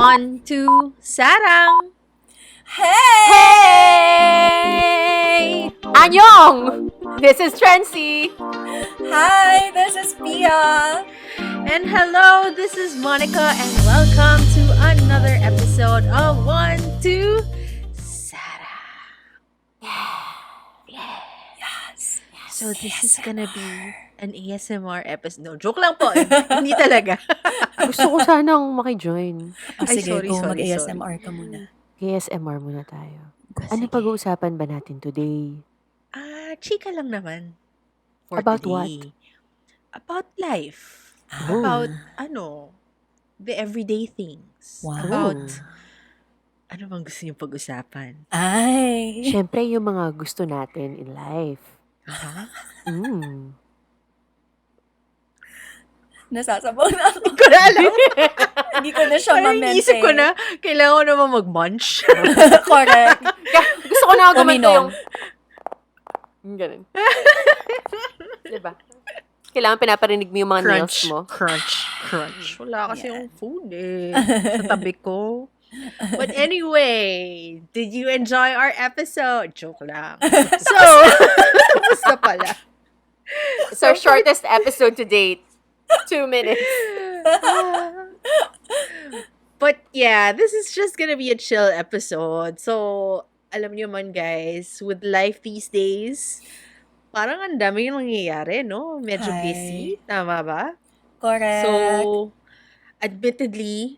1, 2, Sarang! Hey! Anyong! This is Trancy. Hi, this is Pia. And hello, this is Monica, and welcome to another episode of 1, 2, Sarang. Yes. So this is gonna be an ASMR episode. No, joke lang po. Hindi talaga. Gusto ko sanang makijoin. Ay, Sige, sorry. mag-ASMR ka muna. ASMR muna tayo. Ano Sige. pag-uusapan ba natin today? Chika lang naman. For About today. About life. Oh. About, the everyday things. Wow. About, ano bang gusto niyo pag-usapan? Ay. Siyempre, yung mga gusto natin in life. Ha? Nasasabaw na ako. Hindi ko na alam. Hindi ko na siya Parang ma-maintain. iniisip ko na, kailangan ko naman mag-munch. Correct. Gusto ko na gumanto Uminom. yung... Ganun. Diba? Kailangan pinaparinig mo yung mga nails mo. Crunch. Wala kasi yung food sa tabi ko. But anyway, did you enjoy our episode? Joke lang. So, tapos na pala. It's our shortest episode to date. 2 minutes. But yeah, this is just gonna be a chill episode. So, alam niyo man guys, with life these days, parang ang daming nangyayari, no? Medyo Hi. busy. Tama ba? Correct. So, admittedly,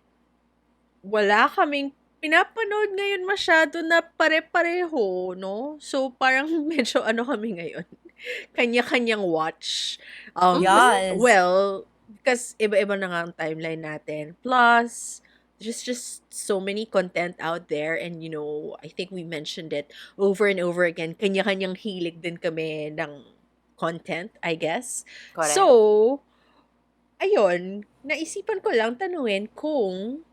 wala kaming pinapanood ngayon masyado na pare-pareho, no? So, parang medyo kami ngayon. Kanya-kanyang watch. Yes. Well, because iba-iba na nga ang timeline natin. Plus, there's just so many content out there, and I think we mentioned it over and over again. Kanya-kanyang hilig din kami ng content, I guess. Correct. So, ayun, naisipan ko lang tanungin kung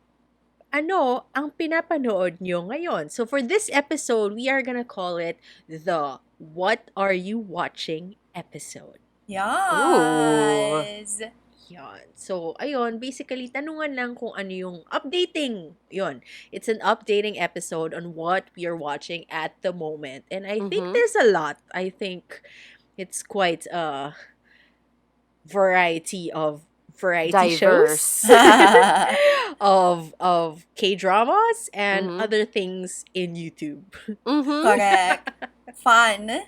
ano ang pinapanood nyo ngayon. So, for this episode, we are gonna call it the What Are You Watching episode. Yes. Yan. So, ayun, basically, tanungan lang kung ano yung updating. Yun. It's an updating episode on what we are watching at the moment. And I think there's a lot. I think it's quite a variety Diverse. shows of K-dramas and other things in YouTube. Correct. Fun.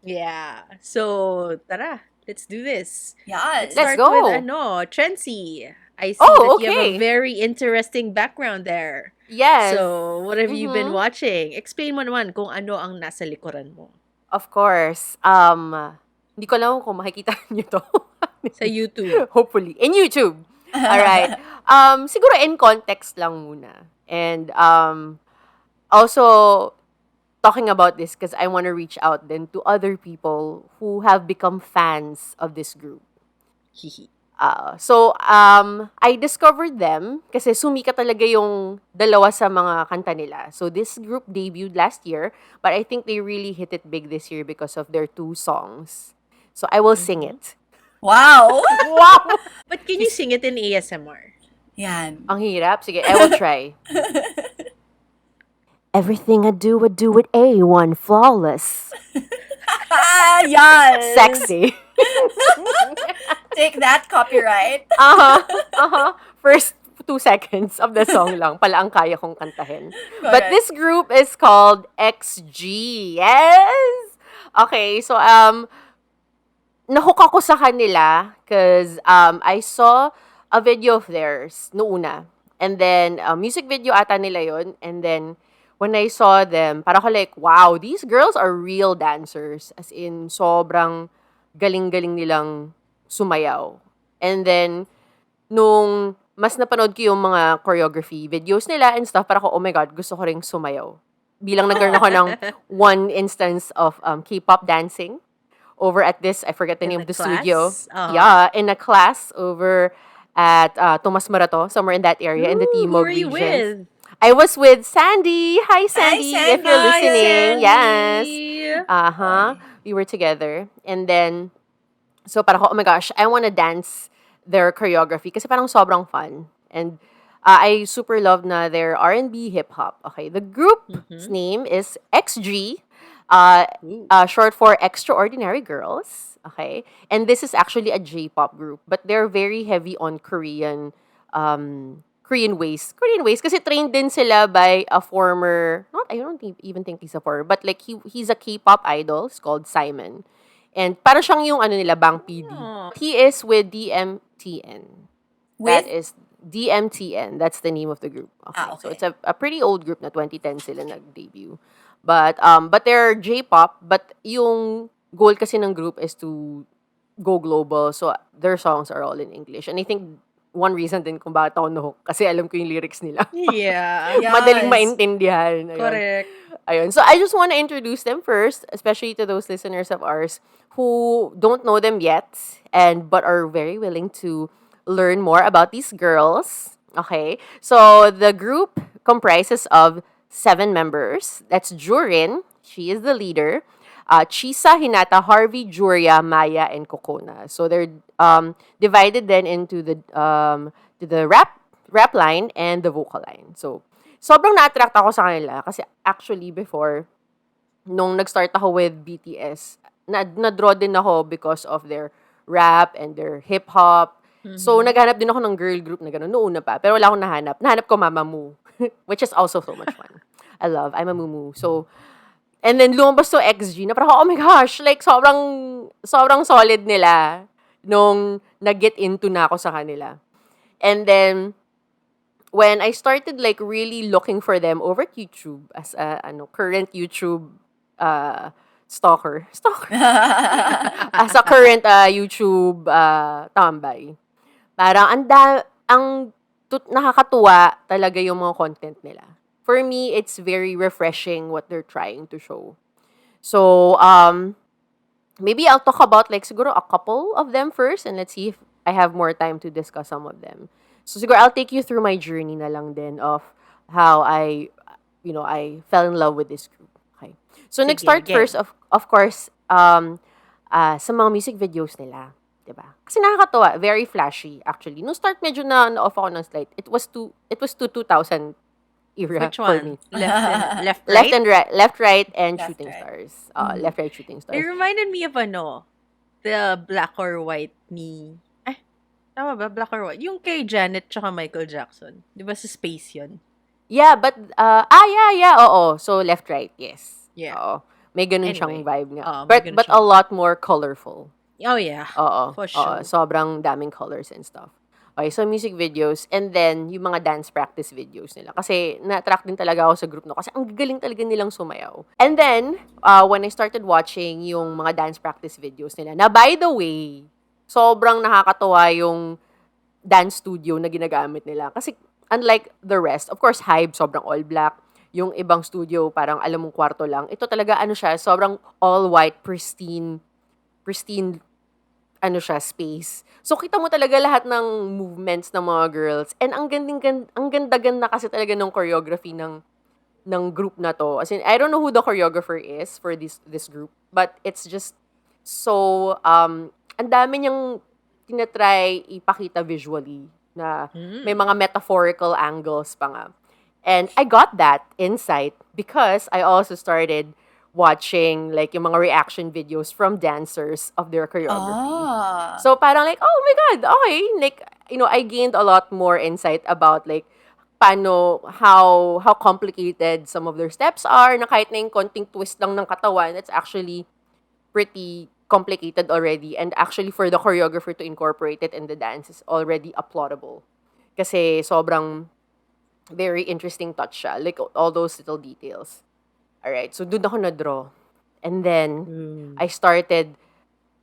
Yeah. So, tara, let's do this. Yes. Let's Start go. with Trency. I see Oh, that you have okay. a very interesting background there. Yes. So, what have you been watching? Explain mo naman kung ano ang nasa likuran mo. Of course. Hindi ko alam kung makikita niyo to. Sa YouTube. Hopefully. In YouTube. Alright. Siguro in context lang muna. And also talking about this because I want to reach out then to other people who have become fans of this group. Hihi. So, I discovered them kasi sumikat talaga yung dalawa sa mga kanta nila. So, this group debuted last year, but I think they really hit it big this year because of their 2 songs. So, I will sing it. Wow. Wow! But can you sing it in ASMR? Yan. Ang hirap. Sige, I will try. Everything I do with A1 flawless. Yes. Sexy. Take that, copyright. First 2 seconds of the song lang pala ang kaya kong kantahin. But Correct. this group is called XG. Yes! Okay, so nahook ako sa kanila because I saw a video of theirs noong una. And then, music video ata nila yon. And then, when I saw them, parang ako like, wow, these girls are real dancers. As in, sobrang galing-galing nilang sumayaw. And then, nung mas napanood ko yung mga choreography videos nila and stuff, parang ako, oh my God, gusto ko ring sumayaw. Bilang nagkaroon ako ng one instance of K-pop dancing over at this, I forget the In name of the the studio. class? Uh-huh. Yeah, in a class over at Tomas Morato, somewhere in that area, in the Ooh, who Timog are you region. with? I was with Sandy. Hi, Sandy, if you're Sandy. listening. Yes. Sandy. We were together. And then, so parang ako, oh my gosh, I want to dance their choreography kasi parang sobrang fun. And I super love na their R&B hip hop. Okay, the group's Mhm. name is XG, uh, Ooh. short for Extraordinary Girls. Okay, and this is actually a J-pop group, but they're very heavy on Korean ways. Korean ways kasi trained din sila by a former, not I don't even think he's a former, but like he's a K-pop idol. It's called Simon. And para siyang yung ano nila Bang PD. Oh. He is with DMTN. That With? is DMTN. That's the name of the group. Okay. So Okay. it's a pretty old group na 2010 sila nag-debut. But they're J-pop, but yung goal kasi ng group is to go global. So their songs are all in English. And I think one reason din kung bakit ako nahook kasi alam ko yung lyrics nila. Yeah. Madaling Yes. maintindihan. Ayun. Correct. Ayun. So I just want to introduce them first, especially to those listeners of ours who don't know them yet and but are very willing to learn more about these girls. Okay. So the group comprises of 7 members. That's Jurin. She is the leader. Chisa, Hinata, Harvey, Juria, Maya, and Kokona. So they're divided then into the rap line and the vocal line. So sobrang na-attract ako sa kanila kasi actually before nung nag-start ako with BTS, na-draw din ako because of their rap and their hip-hop. So, Mhm. naghanap din ako ng girl group na gano'n. Noong una pa. Pero wala akong nahanap. Nahanap ko Mamamoo. Which is also so much fun. I'm a Mumu. So, and then lumabas to XG na parang, oh my gosh, like sobrang solid nila nung nag-get into na ako sa kanila. And then, when I started like really looking for them over at YouTube as a current YouTube uh stalker as a current YouTube tambay. Parang nakakatuwa talaga yung mga content nila. For me, it's very refreshing what they're trying to show. So, maybe I'll talk about like siguro a couple of them first and let's see if I have more time to discuss some of them. So siguro I'll take you through my journey na lang din of how I fell in love with this group. Okay. So Sige, nag-start first game. of course sa mga music videos nila, 'di ba? Kasi nakakatuwa, very flashy actually. Nung start medyo na-off ako ng slight. It was 2000 era Which for me. one? Left, right? Left, right, and Left, shooting right. stars. Mhm. Left, right, shooting It stars. reminded me of the black or white ni tama ba? Black or white? Yung kay Janet tsaka Michael Jackson. Di ba sa space yun? Yeah, but yeah, oo. So left, right, yes. Yeah. Oo. May ganun siyang Anyway. vibe nga. May But ganun but a siyang lot more colorful. Oh, yeah. Oo. For Oo. sure. Sobrang daming colors and stuff. Okay, so music videos and then yung mga dance practice videos nila. Kasi na-attract din talaga ako sa group no kasi ang galing talaga nilang sumayaw. And then, when I started watching yung mga dance practice videos nila, na by the way, sobrang nakakatuwa yung dance studio na ginagamit nila. Kasi unlike the rest, of course, Hybe, sobrang all black. Yung ibang studio, parang alam mong kwarto lang. Ito talaga, siya, sobrang all white, pristine space. So, kita mo talaga lahat ng movements ng mga girls. And ang ganda-ganda kasi talaga ng choreography ng group na to. As in, I don't know who the choreographer is for this group, but it's just so, ang dami niyang tinatry ipakita visually na may Mm. mga metaphorical angles pa nga. And I got that insight because I also started watching like yung mga reaction videos from dancers of their choreography. Ah. So parang like, oh my God, okay. Like, I gained a lot more insight about like how complicated some of their steps are na kahit na yung konting twist lang ng katawan, it's actually pretty complicated already and actually for the choreographer to incorporate it in the dance is already applaudable. Kasi sobrang very interesting touch siya. Like all those little details. Alright, so doon ako na-draw. And then, Mm. I started,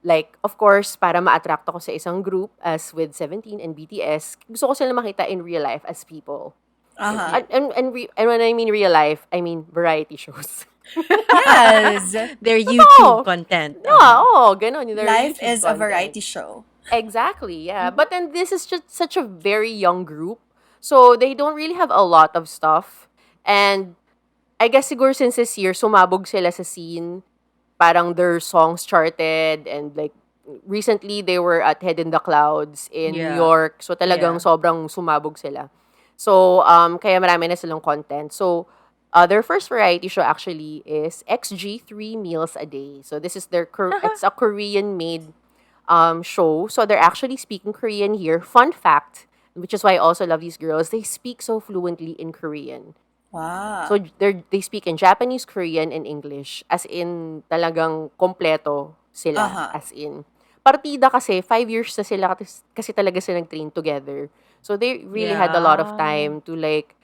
like, of course, para ma-attract ako sa isang group as with 17 and BTS, gusto ko sila makita in real life as people. Uh-huh. And when I mean real life, I mean variety shows. Yes. Their YouTube Oo. content. Yeah, ganon. Their Life YouTube is a content. variety show. Exactly, yeah. But then this is just such a very young group. So they don't really have a lot of stuff. And I guess siguro since this year, sumabog sila sa scene. Parang their songs charted and like recently they were at Head in the Clouds in New Yeah. York. So talagang Yeah. sobrang sumabog sila. So, kaya marami na silang content. So, their first variety show actually is XG 3 meals a day. So, this is it's a Korean-made show. So, they're actually speaking Korean here. Fun fact, which is why I also love these girls, they speak so fluently in Korean. Wow. So, they speak in Japanese, Korean, and English. As in, talagang kompleto sila. Uh-huh. As in, partida kasi, 5 years na sila kasi talaga sila nag-train together. So, they really had a lot of Yeah. time to like,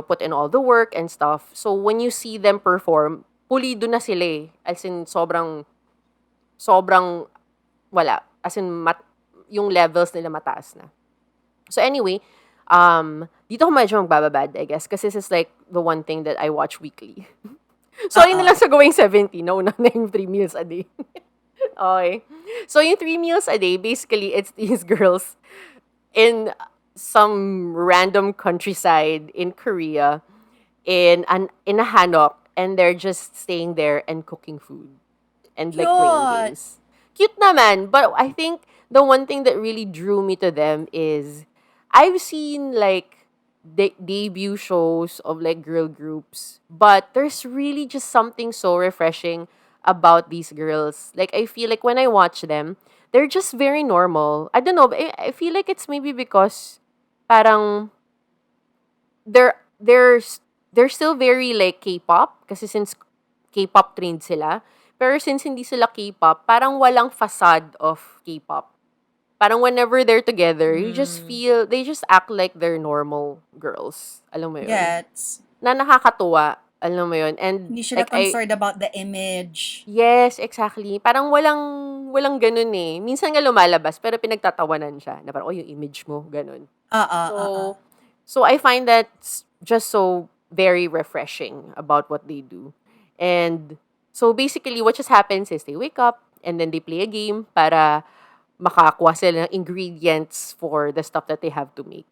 put in all the work and stuff. So, when you see them perform, pulido na sila eh. As in, sobrang, wala. As in, yung levels nila mataas na. So anyway, dito ko medyo magbababad, I guess, kasi this is like the one thing that I watch weekly. So, yun na lang sa going 70, nauna na yung 3 meals a day. Okay. So, yung 3 meals a day, basically, it's these girls in some random countryside in Korea in a hanok, and they're just staying there and cooking food and like playing Cute. games. Cute naman, but I think the one thing that really drew me to them is I've seen like debut shows of like girl groups, but there's really just something so refreshing about these girls. Like I feel like when I watch them, they're just very normal. I don't know, but I feel like it's maybe because parang they're they're s- they're still very like K-pop kasi since K-pop trained sila. Pero since hindi sila K-pop, parang walang facade of K-pop. Parang whenever they're together, you just Mm. feel, they just act like they're normal girls. Alam mo yun? Gets. Na nakakatuwa. Alam mo yun? And Hindi sila like concerned about the image. yes, exactly. Parang walang ganun eh. Minsan nga lumalabas, pero pinagtatawanan siya. Na parang, oh, yung image mo, ganun. Uh-uh, So, uh-uh. so I find that just so very refreshing about what they do. And so basically, what just happens is they wake up and then they play a game para makakuha sila ng ingredients for the stuff that they have to make.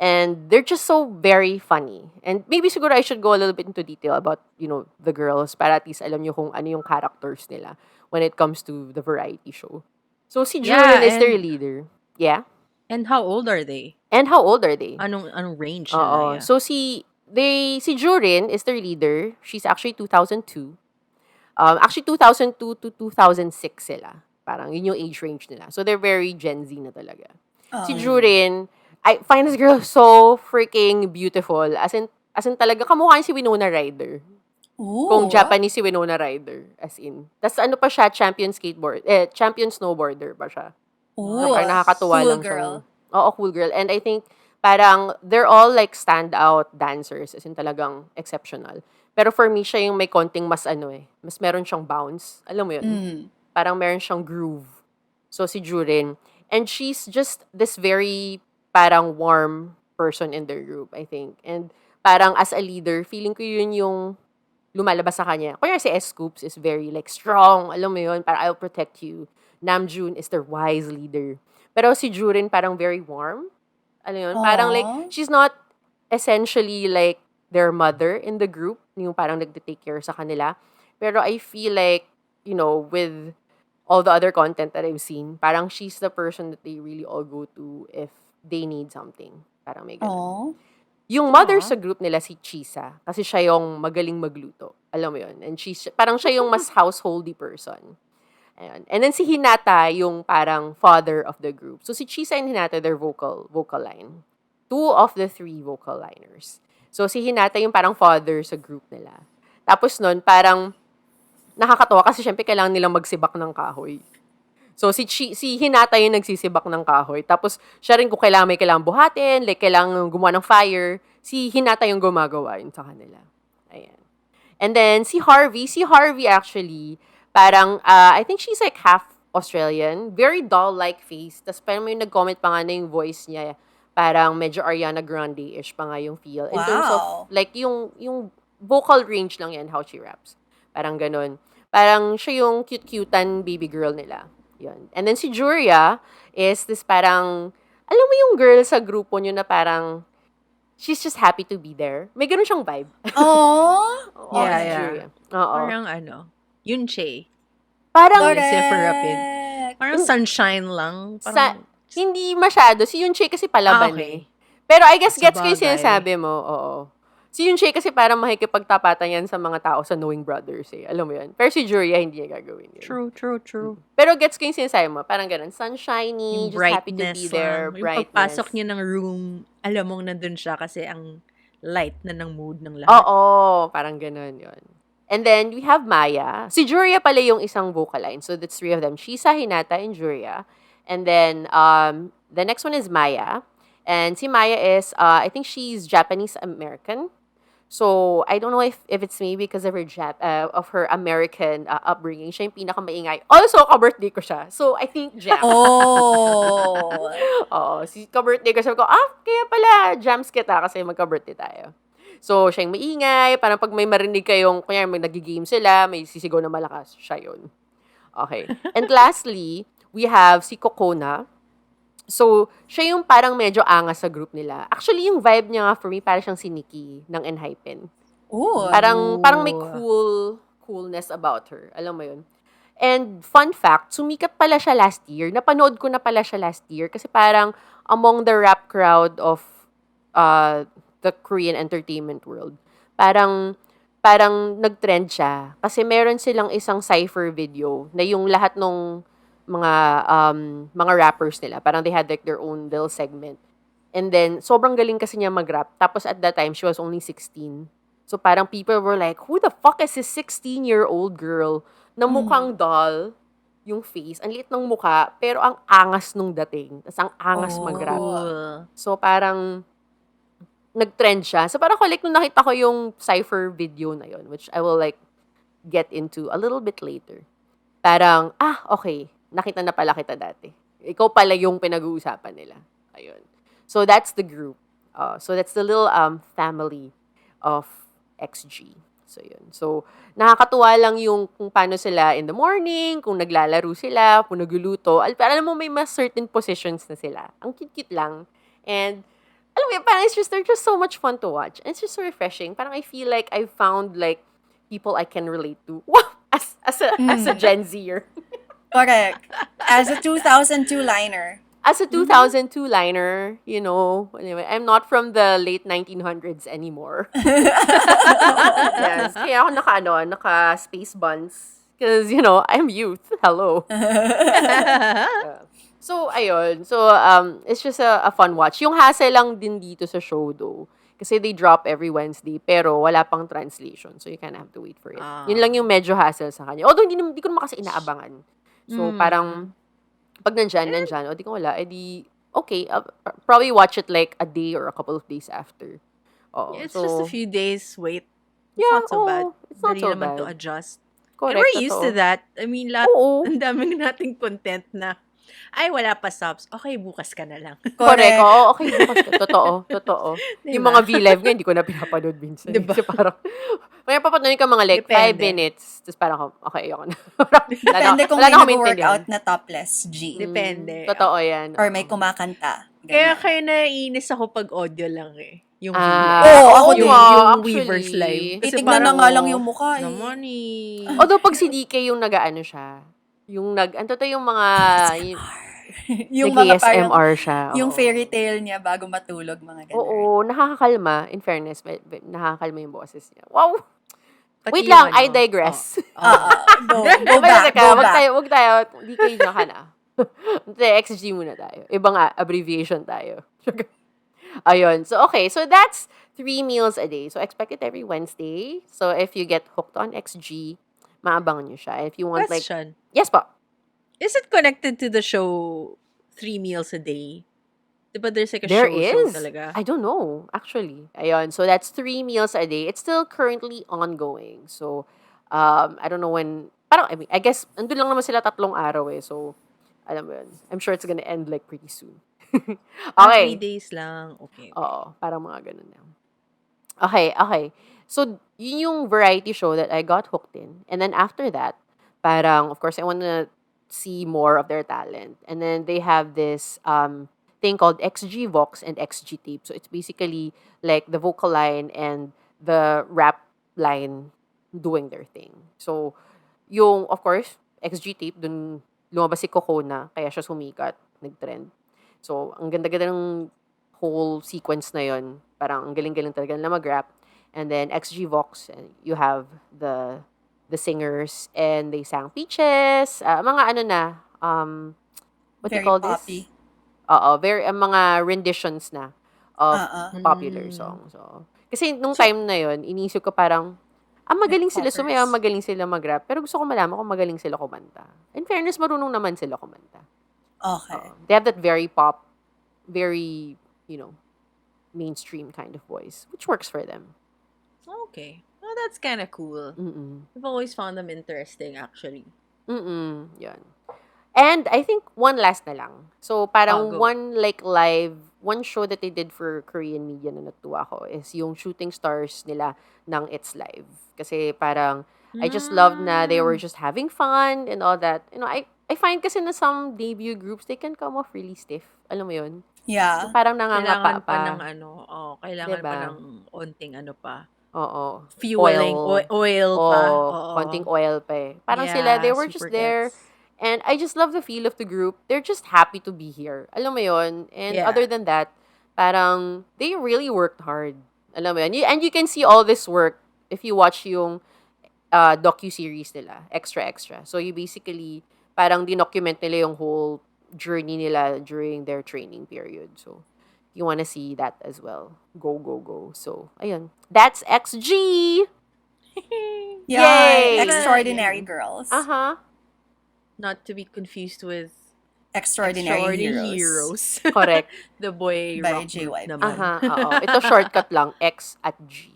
And they're just so very funny. And maybe siguro I should go a little bit into detail about, the girls para at least alam nyo kung ano yung characters nila when it comes to the variety show. So si Yeah, Jurin is their and leader. Yeah. and how old are they? And how old are they? Anong range nila, Oo. yeah. So si Jurin is their leader. She's actually 2002. Actually 2002 to 2006 sila. Parang yun yung age range nila. So they're very Gen Z na talaga. Si Oh. Jurin, I find this girl so freaking beautiful. As in talaga kamukha niya si Winona Ryder. Kung Ooh. Japanese si Winona Ryder, as in. Tas ano pa siya, champion snowboarder pa siya. Ooh. So, parang nakakatuwa Cool lang girl. siyang, oo, cool girl. And I think, parang, they're all like standout dancers, as in talagang exceptional. Pero for me, siya yung may konting mas mas meron siyang bounce. Alam mo yun? Mm. Parang meron siyang groove. So, si Jurin. And she's just this very, parang warm person in their group, I think. And parang as a leader, feeling ko yun yung lumalabas sa kanya. Kaya si S-Scoops is very like strong. Alam mo yun, parang I'll protect you. Namjoon is their wise leader. Pero si Jurin parang very warm. Alam yun, parang like, Aw. she's not essentially like their mother in the group. Yung parang nagte-take care sa kanila. Pero I feel like, with all the other content that I've seen, parang she's the person that they really all go to if they need something. Parang may ganun. Oh. Yung mother Aw. sa group nila si Chisa kasi siya yung magaling magluto. Alam mo yun? And parang siya yung mas householdy person. Ayan. And then si Hinata yung parang father of the group. So si Chisa and Hinata, they're vocal line. 2 of the 3 vocal liners. So si Hinata yung parang father sa group nila. Tapos nun, parang nakakatawa kasi syempre kailangan nilang magsibak ng kahoy. So, si Hinata yung nagsisibak ng kahoy. Tapos, siya rin kung may kailangan buhatin, like kailangan gumawa ng fire, si Hinata yung gumagawa yun sa kanila. Ayan. And then, si Harvey actually, parang, I think she's like half Australian. Very doll-like face. Tapos, parang may nag-comment pa nga na yung voice niya, parang medyo Ariana Grande-ish pa nga yung feel. In terms of, Wow. like, yung vocal range lang yan, how she raps. Parang ganun. Parang siya yung cute-cutean baby girl nila. Yun. And then si Juria is this parang, alam mo yung girl sa grupo nyo na parang, she's just happy to be there. May ganun siyang vibe. Oh. Oo, Yeah, si yeah. Juria. Oo. Parang Yunche. Parang, Correct. Zephyr Rapid. Correct. Parang sunshine lang. sa, Parang, hindi masyado. Si Yunche kasi palaban okay. eh. Pero I guess gets ko yung Sabagay. sinasabi mo, oo. Si Yun Shay kasi parang makikipagtapatan yan sa mga tao sa Knowing Brothers eh. Alam mo yun? Pero si Juria, hindi niya gagawin yun. True, true, true. Pero gets ko yung sinasabi mo. Parang ganun, sunshiny, Yung just happy to be brightness there, lang. Yung pagpasok brightness. niya ng room, alam mong nandun siya kasi ang light na ng mood ng lahat. Oo, parang ganun yun. And then, we have Maya. Si Juria pala yung isang vocal line. So, that's three of them. Shisa, Hinata, and Juria. And then, the next one is Maya. And si Maya is, I think she's Japanese-American. So, I don't know if it's maybe because of of her American upbringing. Siya yung pinakamaingay. Also, ka-birthday ko siya. So, I think Jam. Oh. Oo, si ka-birthday ko siya ko, kaya pala, jams kita kasi magka-birthday tayo. So, siya yung maingay. Parang pag may marinig kayong, kunyari may nag-game sila, may sisigaw na malakas, siya yun. Okay. And lastly, we have si Kokona. So, siya yung parang medyo angas sa group nila. Actually, yung vibe niya nga for me, parang siyang si Nikki ng Enhypen. Oh. Parang may Ooh. coolness about her. Alam mo yun? And fun fact, sumikat pala siya last year. Napanood ko na pala siya last year kasi parang among the rap crowd of the Korean entertainment world, parang nag-trend siya. Kasi meron silang isang cypher video na yung lahat ng mga rappers nila, parang they had like their own little segment. And then, sobrang galing kasi niya mag-rap. Tapos at that time, she was only 16. So parang people were like, who the fuck is this 16-year-old girl na mukhang doll yung face, ang liit ng mukha, pero ang angas nung dating. Tapos ang angas mag-rap. Oh. Cool. So parang nag-trend siya. So parang like nung nakita ko yung cypher video na yon, which I will like get into a little bit later. Parang, okay, nakita na pala kita dati. Ikaw pala yung pinag-uusapan nila. Ayun. So that's the group. So that's the little family of XG. So yun. So nakakatuwa lang yung kung paano sila in the morning, kung naglalaro sila, kung nagluluto. Alam mo may mas certain positions na sila. Ang cute-cute lang. And alam mo yun, parang they're just so much fun to watch. And it's just so refreshing. Parang I feel like I found like people I can relate to. Wow! As a Gen Zer. Correct. As a 2002 liner. As a 2002 liner, you know, anyway, I'm not from the late 1900s anymore. Yes. Kaya ako naka space buns. Because, you know, I'm youth. Hello. Yeah. So, ayun. So, it's just a fun watch. Yung hassle lang din dito sa show, though. Kasi they drop every Wednesday, pero wala pang translation. So, you kind of have to wait for it. Yun lang yung medyo hassle sa kanya. Although, hindi ko naman kasi inaabangan. So, parang, pag nandyan, o di ko wala, edi, okay, probably watch it like a day or a couple of days after. Oh, It's so, just a few days wait. It's yeah, not so bad. it's not Dali so naman to bad. adjust. And Correct, we're used to totoo. that. I mean, Oo. ang daming nating content na, ay, wala pa subs. Okay, bukas ka na lang. Correct. Oo, okay. Bukas ka. Totoo. Yung Diba? mga V-Live nga, hindi ko na pinapanood minsan. Diba? Kasi parang, may papanood ka mga like 5 Depende. minutes. Tapos parang, okay, ayoko na. Depende kung wala may na akong maintindihan. nag-workout na topless G. Depende. Totoo yan. Or may kumakanta. Kaya Ganyan. naiinis ako pag audio lang eh. Yung Oo, ako yung, din. yung actually. Weavers Live. Kasi Titignan na parang, nga lang yung mukha eh. naman eh. Although pag si DK yung nag-ano siya, yung ano to yung mga, Yung mga parang, nag-ASMR siya. yung oo. fairy tale niya bago matulog, mga ganun. Oo, nakakakalma. In fairness, nakakakalma yung boses niya. Wow! Pati Wait yung lang, I ano, digress. Go Teka, back, go wag back. tayo, DK na ka na. XG muna tayo. Ibang abbreviation tayo. Ayun. So, okay. So, that's 3 meals a day. So, expect it every Wednesday. So, if you get hooked on XG, maabangan nyo siya. If you want Question. Yes po. Is it connected to the show 3 meals a day? Diba there's like a There show is. talaga? I don't know, actually. Ayun. So, that's 3 meals a day. It's still currently ongoing. So, I don't know when, parang, I guess, andun lang naman sila 3 araw eh. So, alam mo yun. I'm sure it's gonna end like pretty soon. 3 Okay. days lang. Okay. Oo, parang mga ganun na. Okay. So, yun yung variety show that I got hooked in. And then after that, parang, of course, I want to see more of their talent. And then they have this thing called XG Vox and XG Tape. So, it's basically like the vocal line and the rap line doing their thing. So, yung, of course, XG Tape, dun lumabas si Coco na, kaya siya sumikat, nag-trend. So, ang ganda-ganda ng whole sequence na yon. Parang ang galing-galing talaga nila mag-rap. And then XG Vox, and you have the singers, and they sang Peaches, mga ano na, what do you Very call this? poppy. Oo, very, mga renditions na of popular Mm. songs. So, kasi nung So, time na yon, iniisip ko parang, like magaling sila sumayaw, poppers. magaling sila mag-rap, pero gusto ko malaman kung magaling sila kumanta. In fairness, marunong naman sila kumanta. Okay. They have that very pop, very, mainstream kind of voice, which works for them. Okay. Well, that's kind of cool. Mm-mm. I've always found them interesting, actually. Yan. And I think one last na lang. So, parang Go. one show that they did for Korean media na natuwa ko is yung Shooting Stars nila ng It's Live. Kasi parang, I just loved na they were just having fun and all that. I find kasi na some debut groups, they can come off really stiff. Alam mo yun? Yeah. Parang Kailangan nangangapa pa pa. ng kailangan pa Diba? ng onting pa. Oo. Fueling, oil pa. Oo. Konting oil pa eh. Parang sila, Yeah, they were super just there. gets. And I just love the feel of the group. They're just happy to be here. Alam mo yun? And Yeah. other than that, parang they really worked hard. Alam mo yun? And you can see all this work if you watch yung docu-series nila. Extra, extra. So you basically, parang dinocument nila yung whole journey nila during their training period. So, you wanna see that as well. Go, go, go. So, ayun. That's XG! Yay! Yay! Extraordinary girls. Uh-huh. Not to be confused with Extraordinary Heroes. heroes. Correct. The boy By rock group JYP. naman. Aha, oo. Ito shortcut lang, X at G.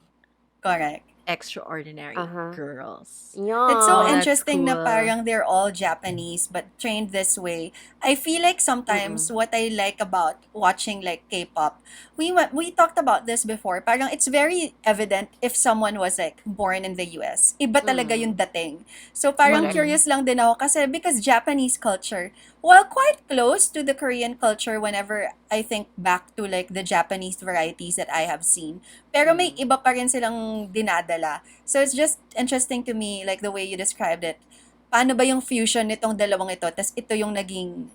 Correct. Extraordinary girls. Yan. It's so that's interesting na cool. parang they're all Japanese but trained this way. I feel like sometimes what I like about watching like K-pop, we talked about this before. Parang it's very evident if someone was like born in the US. Iba talaga yung dating. So parang Correct. curious lang din ako kasi because Japanese culture, while quite close to the Korean culture whenever I think back to like the Japanese varieties that I have seen, pero may iba pa rin silang dinadala. So it's just interesting to me, like the way you described it. Paano ba yung fusion nitong dalawang ito? Tas ito yung naging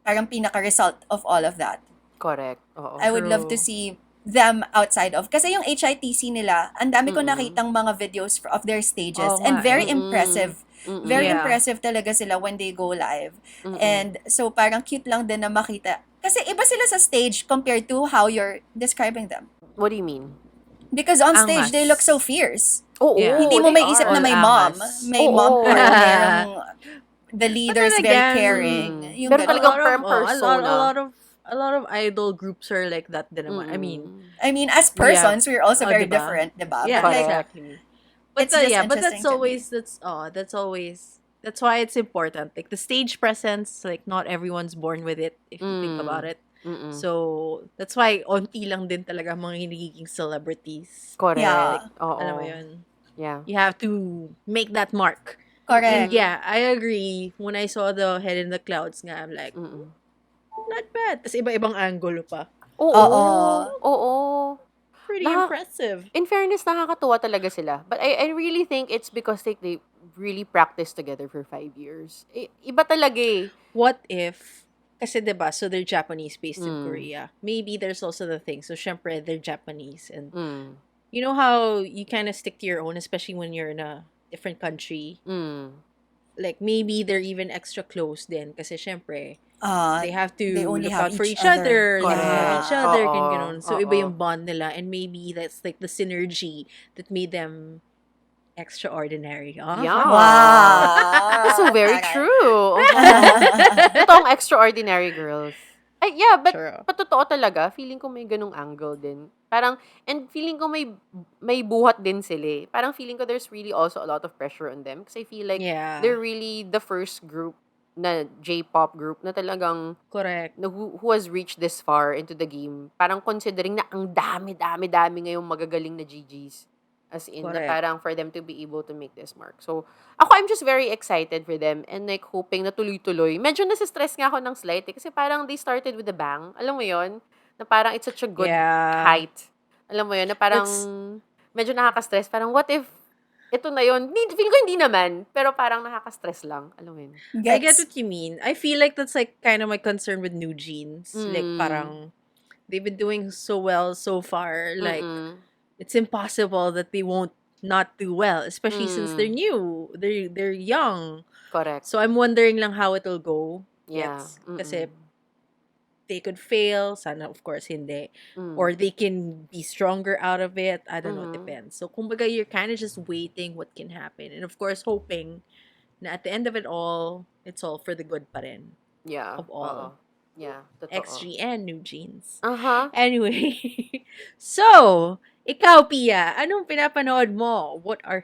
parang pinaka-result of all of that. Correct. Oo. I would love to True. see them outside of. Kasi yung HITC nila, ang dami ko nakitang mga videos of their stages. Oo And nga very eh. impressive. Very Yeah. impressive talaga sila when they go live. And so parang cute lang din na makita. Kasi iba sila sa stage compared to how you're describing them. What do you mean? Because on stage, they Angas. look so fierce. Oo, Yeah. Hindi mo they may isip are. na may All mom. angas. May Oo. mom or merong the leader is then very again, caring. Yung pero ganun. talagang firm a persona. lot of idol groups are like that din naman. I mean, I mean, as persons, we're also very diba? different, diba? Yeah, But like, exactly. But it's just but interesting to me. that's why it's important. Like the stage presence, like not everyone's born with it if you think about it. So that's why onti lang din talaga mga nagiging celebrities. Correct. Yeah. Oo. Alam mo yun? Yeah. You have to make that mark. Correct. And yeah, I agree. When I saw the head in the clouds nga, I'm like, not bad. Tapos iba-ibang angulo pa. Oo. Oo. Pretty Nakaka- impressive. In fairness, nakakatuwa talaga sila. But I really think it's because they really practiced together for 5 years. Iba talaga eh. What if, kasi diba, so they're Japanese based in Korea. Maybe there's also the thing. So, syempre, they're Japanese. And you know how you kind of stick to your own, especially when you're in a different country. Like, maybe they're even extra close then. Kasi syempre, they have to they only look have out for each each other. other. They have Correct. each other. Oo. Ganun. So, iba Oo. yung bond nila. And maybe that's like the synergy that made them extraordinary. Yeah. Wow. That's so very Okay. true. Itong extraordinary girls. Ay, yeah, but True. patotoo talaga, feeling ko may ganung angle din. Parang, and feeling ko may buhat din sila eh. Parang feeling ko there's really also a lot of pressure on them. Kasi I feel like Yeah. they're really the first group na J-pop group na talagang Correct. na who has reached this far into the game. Parang considering na ang dami ngayong magagaling na GGs. As in, na Correct. parang for them to be able to make this mark. So, ako, I'm just very excited for them and like hoping na tuloy-tuloy. Medyo nasa-stress nga ako ng slight eh, kasi parang they started with a bang. Alam mo yon na parang it's such a good Yeah. height. Alam mo yon na parang medyo nakaka-stress. Parang what if ito na yun? Feel ko hindi naman, pero parang nakaka-stress lang. Alam mo yun? I get what you mean. I feel like that's like kind of my concern with new jeans. Like parang they've been doing so well so far. Like, Mm. it's impossible that they won't not do well, especially since they're Mm. new. They're young. Correct. So I'm wondering lang how it'll go. Yeah. Gets? Mm. Kasi they could fail, sana of course hindi. Mm. Or they can be stronger out of it. I don't know, it Mhm. depends. So kumbaga you're kind of just waiting what can happen. And of course hoping na at the end of it all, it's all for the good pa rin Yeah. of all. Oo. Yeah, totoo. XG and new jeans. Uh-huh. Anyway, so, ikaw Pia, anong pinapanood mo?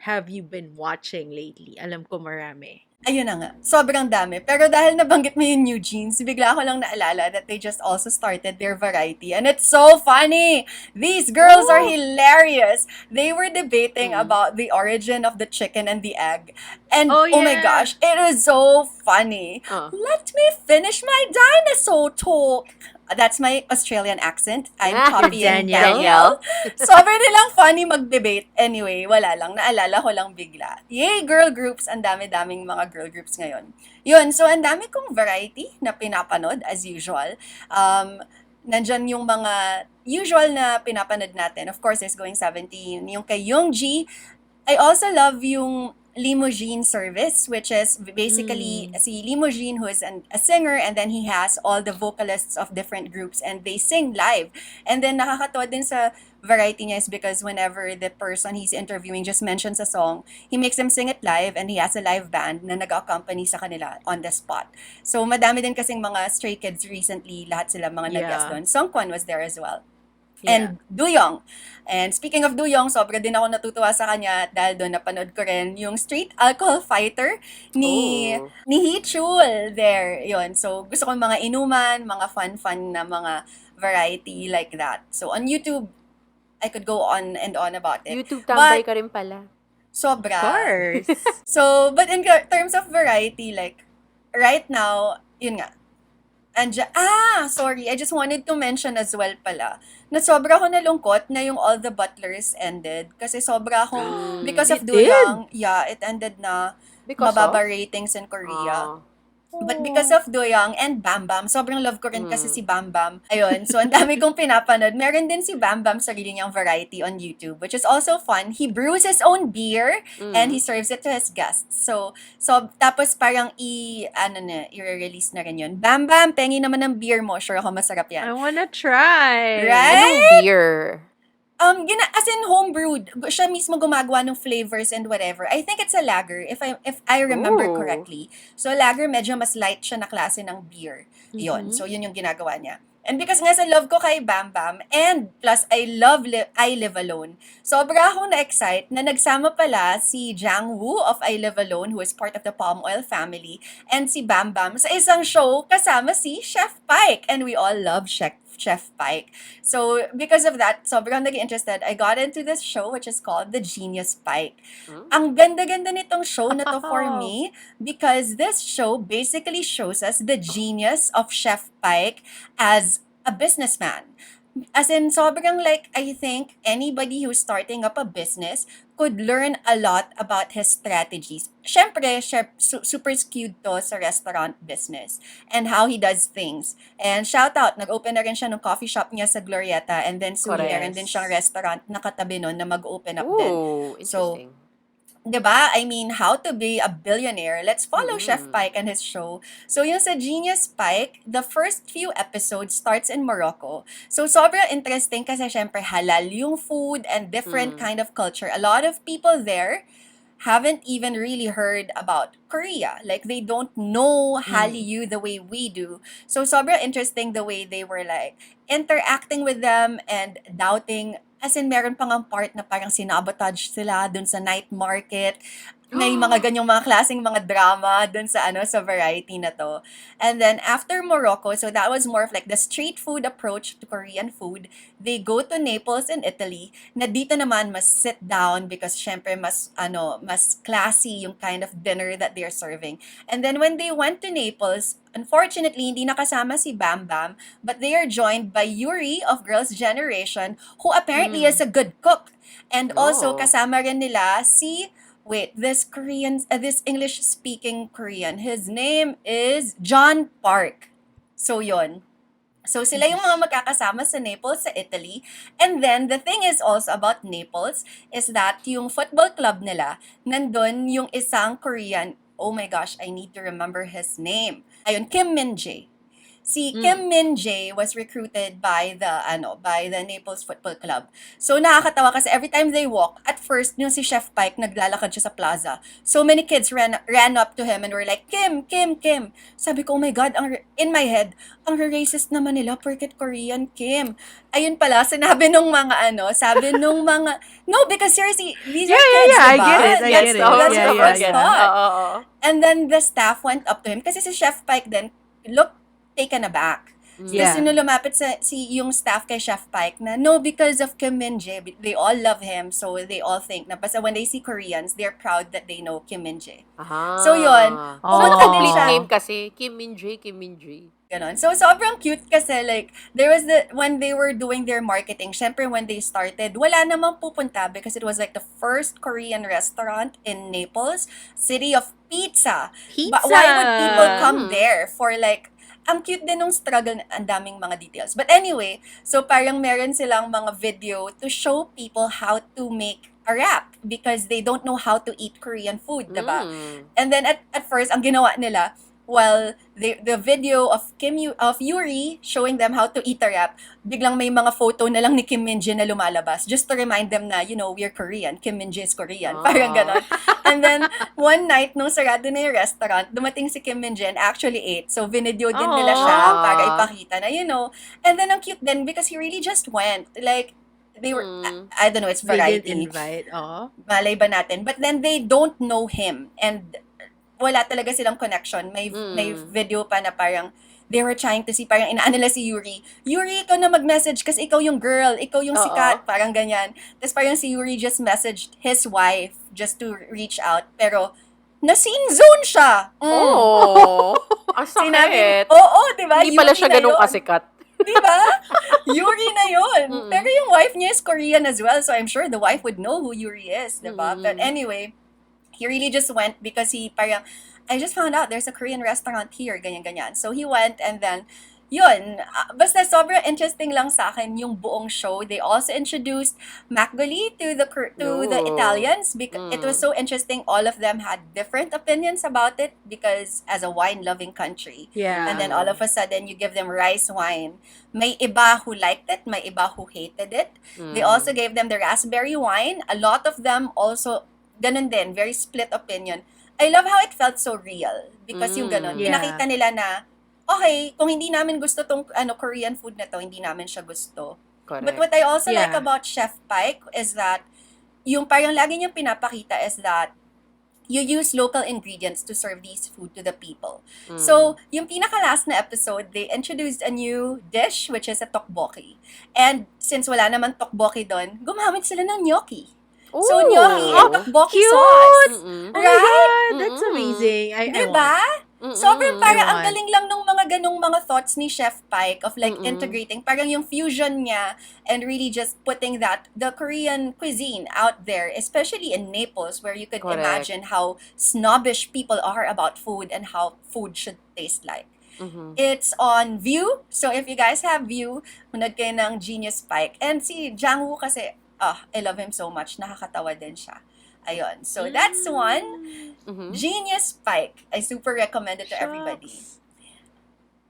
Have you been watching lately? Alam ko marami. Ayun na nga, sobrang dami. Pero dahil nabanggit mo yung New Jeans, bigla ko lang naalala that they just also started their variety. And it's so funny! These girls are Oh. hilarious! They were debating Mm. about the origin of the chicken and the egg. And Oh oh my yeah. gosh, it was so funny. Uh. Let me finish my dinosaur talk. That's my Australian accent. I'm Ah, copying Daniel. Daniel. Sobrang nilang funny mag-debate. Anyway, wala lang. Naalala ko lang bigla. Yay, girl groups! Ang dami-daming mga girl groups ngayon. Yun, so ang dami kong variety na pinapanood as usual. Nandyan yung mga usual na pinapanood natin. Of course, there's Going 17. Yung kay Youngji. I also love yung limousine service, which is basically si Limousine, who is a singer, and then he has all the vocalists of different groups and they sing live. And then nakakatawa din sa variety niya is because whenever the person he's interviewing just mentions a song, he makes them sing it live and he has a live band na nag-accompany sa kanila on the spot. So madami din kasing mga Stray Kids recently, lahat sila mga nag-guest Yeah. doon. Songkwan was there as well. Yeah. And Duyong. And speaking of Duyong, sobra din ako natutuwa sa kanya dahil doon napanood ko rin yung Street Alcohol Fighter ni Oh. Hee Chul there. Yun. So gusto ko yung mga inuman, mga fun-fun na mga variety like that. So on YouTube, I could go on and on about it. YouTube tambay But ka rin pala. sobra. Of course. So, but in terms of variety, like, right now, yun nga, sorry, I just wanted to mention as well pala, na sobra ako nalungkot na yung All the Butlers ended. Kasi sobra akong, because of It Duyang, yeah, it ended na Because mababa of? ratings in Korea. Ah. But because of Doyoung and Bam Bam, sobrang love ko rin kasi Mm. si Bam Bam. Ayun, so ang dami kong pinapanood. Meron din si Bam Bam sarili niyang variety on YouTube, which is also fun. He brews his own beer and he serves it to his guests. So tapos parang i-release na rin yun. Bam Bam, pengi naman ng beer mo. Sure ako masarap I yan. wanna try. Right? Anong beer? As in homebrewed. Siya mismo gumagawa ng flavors and whatever. I think it's a lager, if I remember Ooh. correctly. So lager, medyo mas light siya na klase ng beer. Yun. Mhm. So yun yung ginagawa niya. And because nga sa love ko kay Bam Bam, and plus I love I Live Alone, sobra akong na-excite na nagsama pala si Jang Woo of I Live Alone, who is part of the Palm Oil family, and si Bam Bam sa isang show kasama si Chef Paik. And we all love Chef Paik. So, because of that, sobrang naging interested. I got into this show which is called The Genius Paik. Ang ganda-ganda nitong show na to for me because this show basically shows us the genius of Chef Paik as a businessman. As in, sobrang like, I think anybody who's starting up a business could learn a lot about his strategies. Siyempre, super skewed to sa restaurant business and how he does things. And shout out, nag-open na rin siya ng coffee shop niya sa Glorieta, and then soon, Correct. meron din siyang restaurant na katabi nun na mag-open up din. Ooh, interesting. Diba? I mean, how to be a billionaire. Let's follow Chef Paik and his show. So, yung sa Genius Paik, the first few episodes starts in Morocco. So, sobrang interesting kasi syempre halal yung food and different kind of culture. A lot of people there haven't even really heard about Korea. Like, they don't know Hallyu the way we do. So, sobrang interesting the way they were like interacting with them and doubting. As in, meron pang ang part na parang sinabotage sila dun sa night market. May mga ganyang mga klaseng mga drama dun sa sa variety na to. And then after Morocco, so that was more of like the street food approach to Korean food. They go to Naples in Italy, na dito naman mas sit down because syempre mas classy yung kind of dinner that they're serving. And then when they went to Naples, unfortunately, hindi nakasama si Bam Bam, but they are joined by Yuri of Girls' Generation, who apparently is a good cook. And also, Oh. kasama rin nila this English-speaking Korean. His name is John Park. So, yun. So sila yung mga magkakasama sa Naples, sa Italy. And then, the thing is also about Naples is that yung football club nila, nandun yung isang Korean, oh my gosh, I need to remember his name. Ayun, Kim Min-jae. Si Mm. Kim Min-jae was recruited by the Naples Football Club. So nakakatawa kasi every time they walk, at first yung si Chef Paik naglalakad siya sa plaza. So many kids ran up to him and were like, "Kim, Kim, Kim." Sabi ko, "Oh my god, in my head, ang racist naman nila porket Korean Kim." Ayun pala, sabi nung mga no, because seriously, these Yeah, are yeah, kids, yeah. I 'di ba? get it. I Gets get the it. whole That's Yeah, the yeah, first gets. yeah. thought. Oo. And then the staff went up to him kasi si Chef Pike then looked taken aback. Tapos Yeah. lumapit yung staff kay Chef Pike na, no, because of Kim Min-jae, they all love him, so they all think na basta when they see Koreans, they're proud that they know Kim Min-jae. So yun, So, the pumunta din complete siya. name kasi, Kim Min-jae, Kim Min-jae. Ganon. So, sobrang cute kasi, like, there was when they were doing their marketing, syempre when they started, wala namang pupunta because it was like the first Korean restaurant in Naples, city of pizza. But why would people Pizza. come there for like, ang cute din nung struggle, ang daming mga details. But anyway, so parang meron silang mga video to show people how to make a wrap because they don't know how to eat Korean food, diba? And then at first, ang ginawa nila, well, the video of Yuri showing them how to eat a wrap, biglang may mga photo na lang ni Kim Min-jae na lumalabas just to remind them na, we're Korean. Kim Min-jae is Korean. Parang ganon. And then, one night, nung sarado na yung restaurant, dumating si Kim Min-jae and actually ate. So, video din nila siya Aw. para ipakita na, And then, ang cute din because he really just went. Like, they were, I don't know, it's They variety. did invite. Oh. Malay ba natin? But then, they don't know him. And wala talaga silang connection. May video pa na parang they were trying to see, parang inaano nila si Yuri, ikaw na mag-message kasi ikaw yung girl, ikaw yung sikat, parang ganyan. Tapos parang si Yuri just messaged his wife just to reach out, pero na-scene zone siya. Oh, ang sakit. Oo, diba? Hindi pala Yuri siya na ganun yun. kasikat. Diba? Yuri na yun. Pero yung wife niya is Korean as well, so I'm sure the wife would know who Yuri is, diba? But anyway, he really just went because I just found out there's a Korean restaurant here, ganyan-ganyan. So he went and then, basta sobrang interesting lang sa akin yung buong show. They also introduced makgeolli to the Italians because it was so interesting. All of them had different opinions about it because as a wine-loving country. Yeah. And then all of a sudden, you give them rice wine. May iba who liked it, may iba who hated it. They also gave them the raspberry wine. A lot of them also ganun din, very split opinion. I love how it felt so real because yung ganun, Yeah. pinakita nila na, okay, kung hindi namin gusto tong Korean food na to, hindi namin siya gusto. Correct. But what I also like Yeah. about Chef Paik is that, yung parang lagi niyang pinapakita is that, you use local ingredients to serve these food to the people. So, yung pinaka-last na episode, they introduced a new dish, which is a tteokbokki. And since wala naman tteokbokki doon, gumamit sila ng gnocchi. So, gnocchi and tteokbokki sauce. Oh my Right? God, that's amazing. I Diba? want. Sobrang parang I ang want. galing lang nung mga ganong mga thoughts ni Chef Paik of like integrating, parang yung fusion niya and really just putting the Korean cuisine out there, especially in Naples where you could Correct. imagine how snobbish people are about food and how food should taste like. It's on View. So if you guys have View, manood kayo ng Genius Spike. And si Jang-woo kasi, I love him so much. Nakakatawa din siya. Ayun. So that's one. Genius Spike. I super recommend it to everybody. Shucks.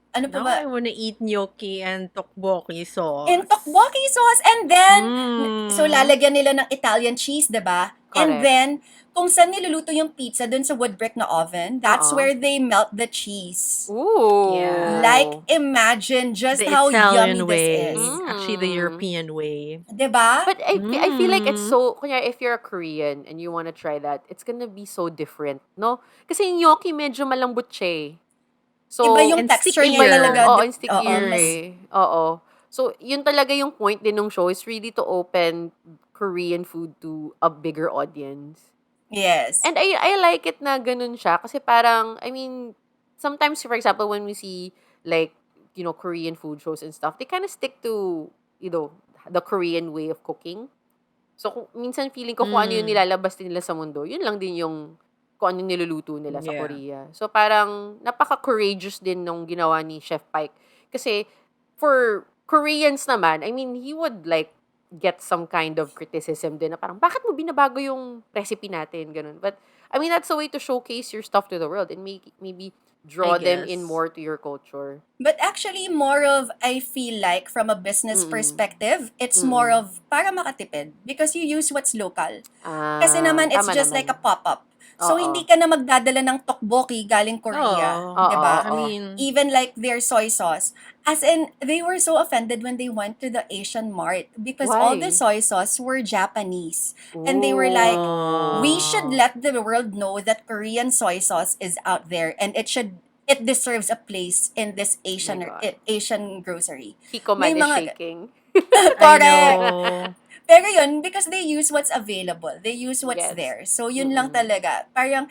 Ano pa Now ba? I wanna eat gnocchi and tteokbokki sauce. And tteokbokki sauce. And then, Mm. so lalagyan nila ng Italian cheese, diba? And Correct. then, kung saan niluluto yung pizza dun sa wood brick na oven, that's where they melt the cheese. Ooh. Yeah. Like, imagine just The how Italian yummy way. this is. Actually, the European way. Diba? But I feel like it's so, kunya, if you're a Korean and you want to try that, it's gonna be so different, no? Kasi yung gnocchi medyo malambot siya eh. So, Iba yung and texture niya stickier. talaga. Oo, Di- and stickier mas- eh. Oo. So, yun talaga yung point din ng show is really to open Korean food to a bigger audience. Yes. And I like it na ganun siya kasi parang, I mean, sometimes, for example, when we see like, Korean food shows and stuff, they kind of stick to, the Korean way of cooking. So, minsan feeling ko kung ano yung nilalabas din nila sa mundo, yun lang din yung kung ano yung niluluto nila sa Yeah. Korea. So, parang napaka-courageous din nung ginawa ni Chef Paik. Kasi, for Koreans naman, I mean, he would like get some kind of criticism din na parang, bakit mo binabago yung recipe natin? Ganun. But, I mean, that's a way to showcase your stuff to the world and maybe I draw them in guess. more to your culture. But actually, more of, I feel like, from a business Mm-mm. perspective, it's more Mm-mm. of para makatipid because you use what's local. Kasi naman, it's Tama just like a naman. pop-up. So, Oo. hindi ka na magdadala ng tteokbokki galing Korea, Oh, 'di Oo, ba? I oo. mean, Even like their soy sauce. As in, they were so offended when they went to the Asian Mart because all the Why? soy sauce were Japanese. And they were like, we should oh, let the world know that Korean soy sauce is out there and it deserves a place in this Oh my God. Asian grocery. Kiko May man is mga shaking. I correct. know. Pero yun, because they use what's available. They use what's Yes. there. So yun lang Mm-mm. talaga. Parang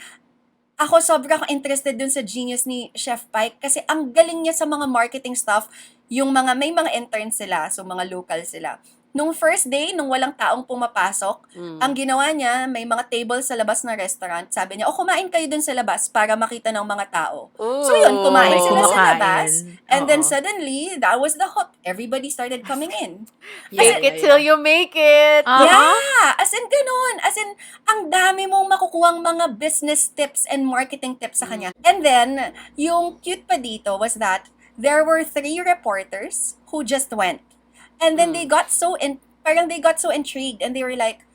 ako sobrang interested dun sa genius ni Chef Paik kasi ang galing niya sa mga marketing stuff. Yung mga, may mga interns sila, so mga local sila. Nung first day, nung walang taong pumapasok, ang Mm. ginawa niya, may mga table sa labas ng restaurant. Sabi niya, o kumain kayo dun sa labas para makita ng mga tao. So yun, kumain May sila sa Oh. labas. kumakain. And then Oo. suddenly, that was the hook. Everybody started coming in. Yeah, Fake yeah, it till yeah. you make it. Uh-huh. Yeah! As in, ganun. As in, ang dami mong makukuhang mga business tips and marketing tips sa kanya. And then, yung cute pa dito was that there were 3 reporters who just went. And then they Mm. got parang they got so intrigued and they were like,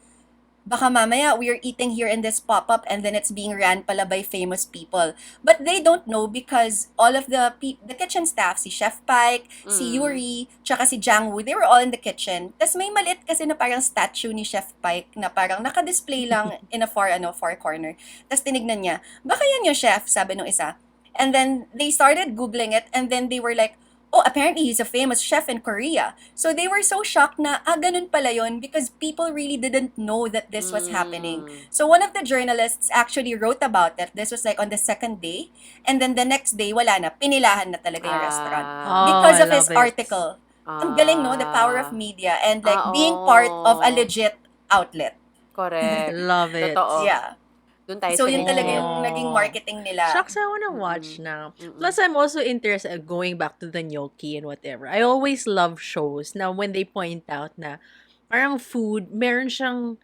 baka mamaya we're eating here in this pop-up and then it's being ran pala by famous people. But they don't know because all of the kitchen staff, si Chef Paik, si Mm. Yuri, tsaka si Jangwoo, they were all in the kitchen. Tapos may maliit kasi na parang statue ni Chef Paik na parang naka-display lang in a far corner. Tapos tinignan niya, baka yan yung chef, sabi nung isa. And then they started Googling it and then they were like, oh, apparently he's a famous chef in Korea. So they were so shocked na, ganun pala yun because people really didn't know that this was happening. Mm. So one of the journalists actually wrote about it. This was like on the second day. And then the next day, wala na. Pinilahan na talaga yung restaurant. Oh, Because I of his love it. article. Ang galing, no? The power of Ah. media and like being Oo. part of a legit outlet. Correct. Love it. Totoo. Yeah. Doon tayo So sa yun next talaga step. yung naging Oh. marketing nila. Shucks, I wanna watch Mm-mm. now. Mm-mm. Plus, I'm also interested going back to the gnocchi and whatever. I always love shows now when they point out na parang food, meron siyang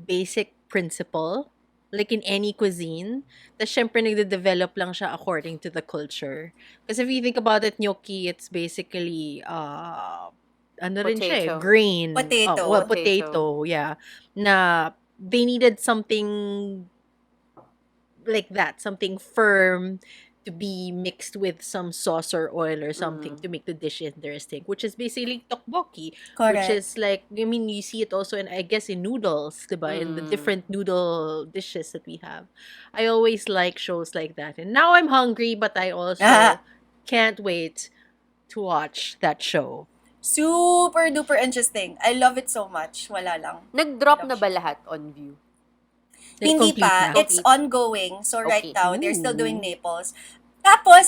basic principle like in any cuisine. Tapos syempre nagde-develop lang siya according to the culture. Because if you think about it, gnocchi, it's basically ano rin siya eh, Potato. grain. Potato. Oh, well, Potato. potato, yeah. Na they needed something like that, something firm to be mixed with some sauce or oil or something Mm. to make the dish interesting, which is basically tteokbokki, which Correct. is like, I mean, you see it also in, I guess, in noodles, diba? In the Mm. different noodle dishes that we have. I always like shows like that. And now I'm hungry, but I also can't wait to watch that show. Super duper interesting. I love it so much. Wala lang. Nag-drop Love na ba lahat on view? Like, Hindi complete pa. na. It's ongoing. So right Okay. now, they're still doing Ooh. Naples. Tapos,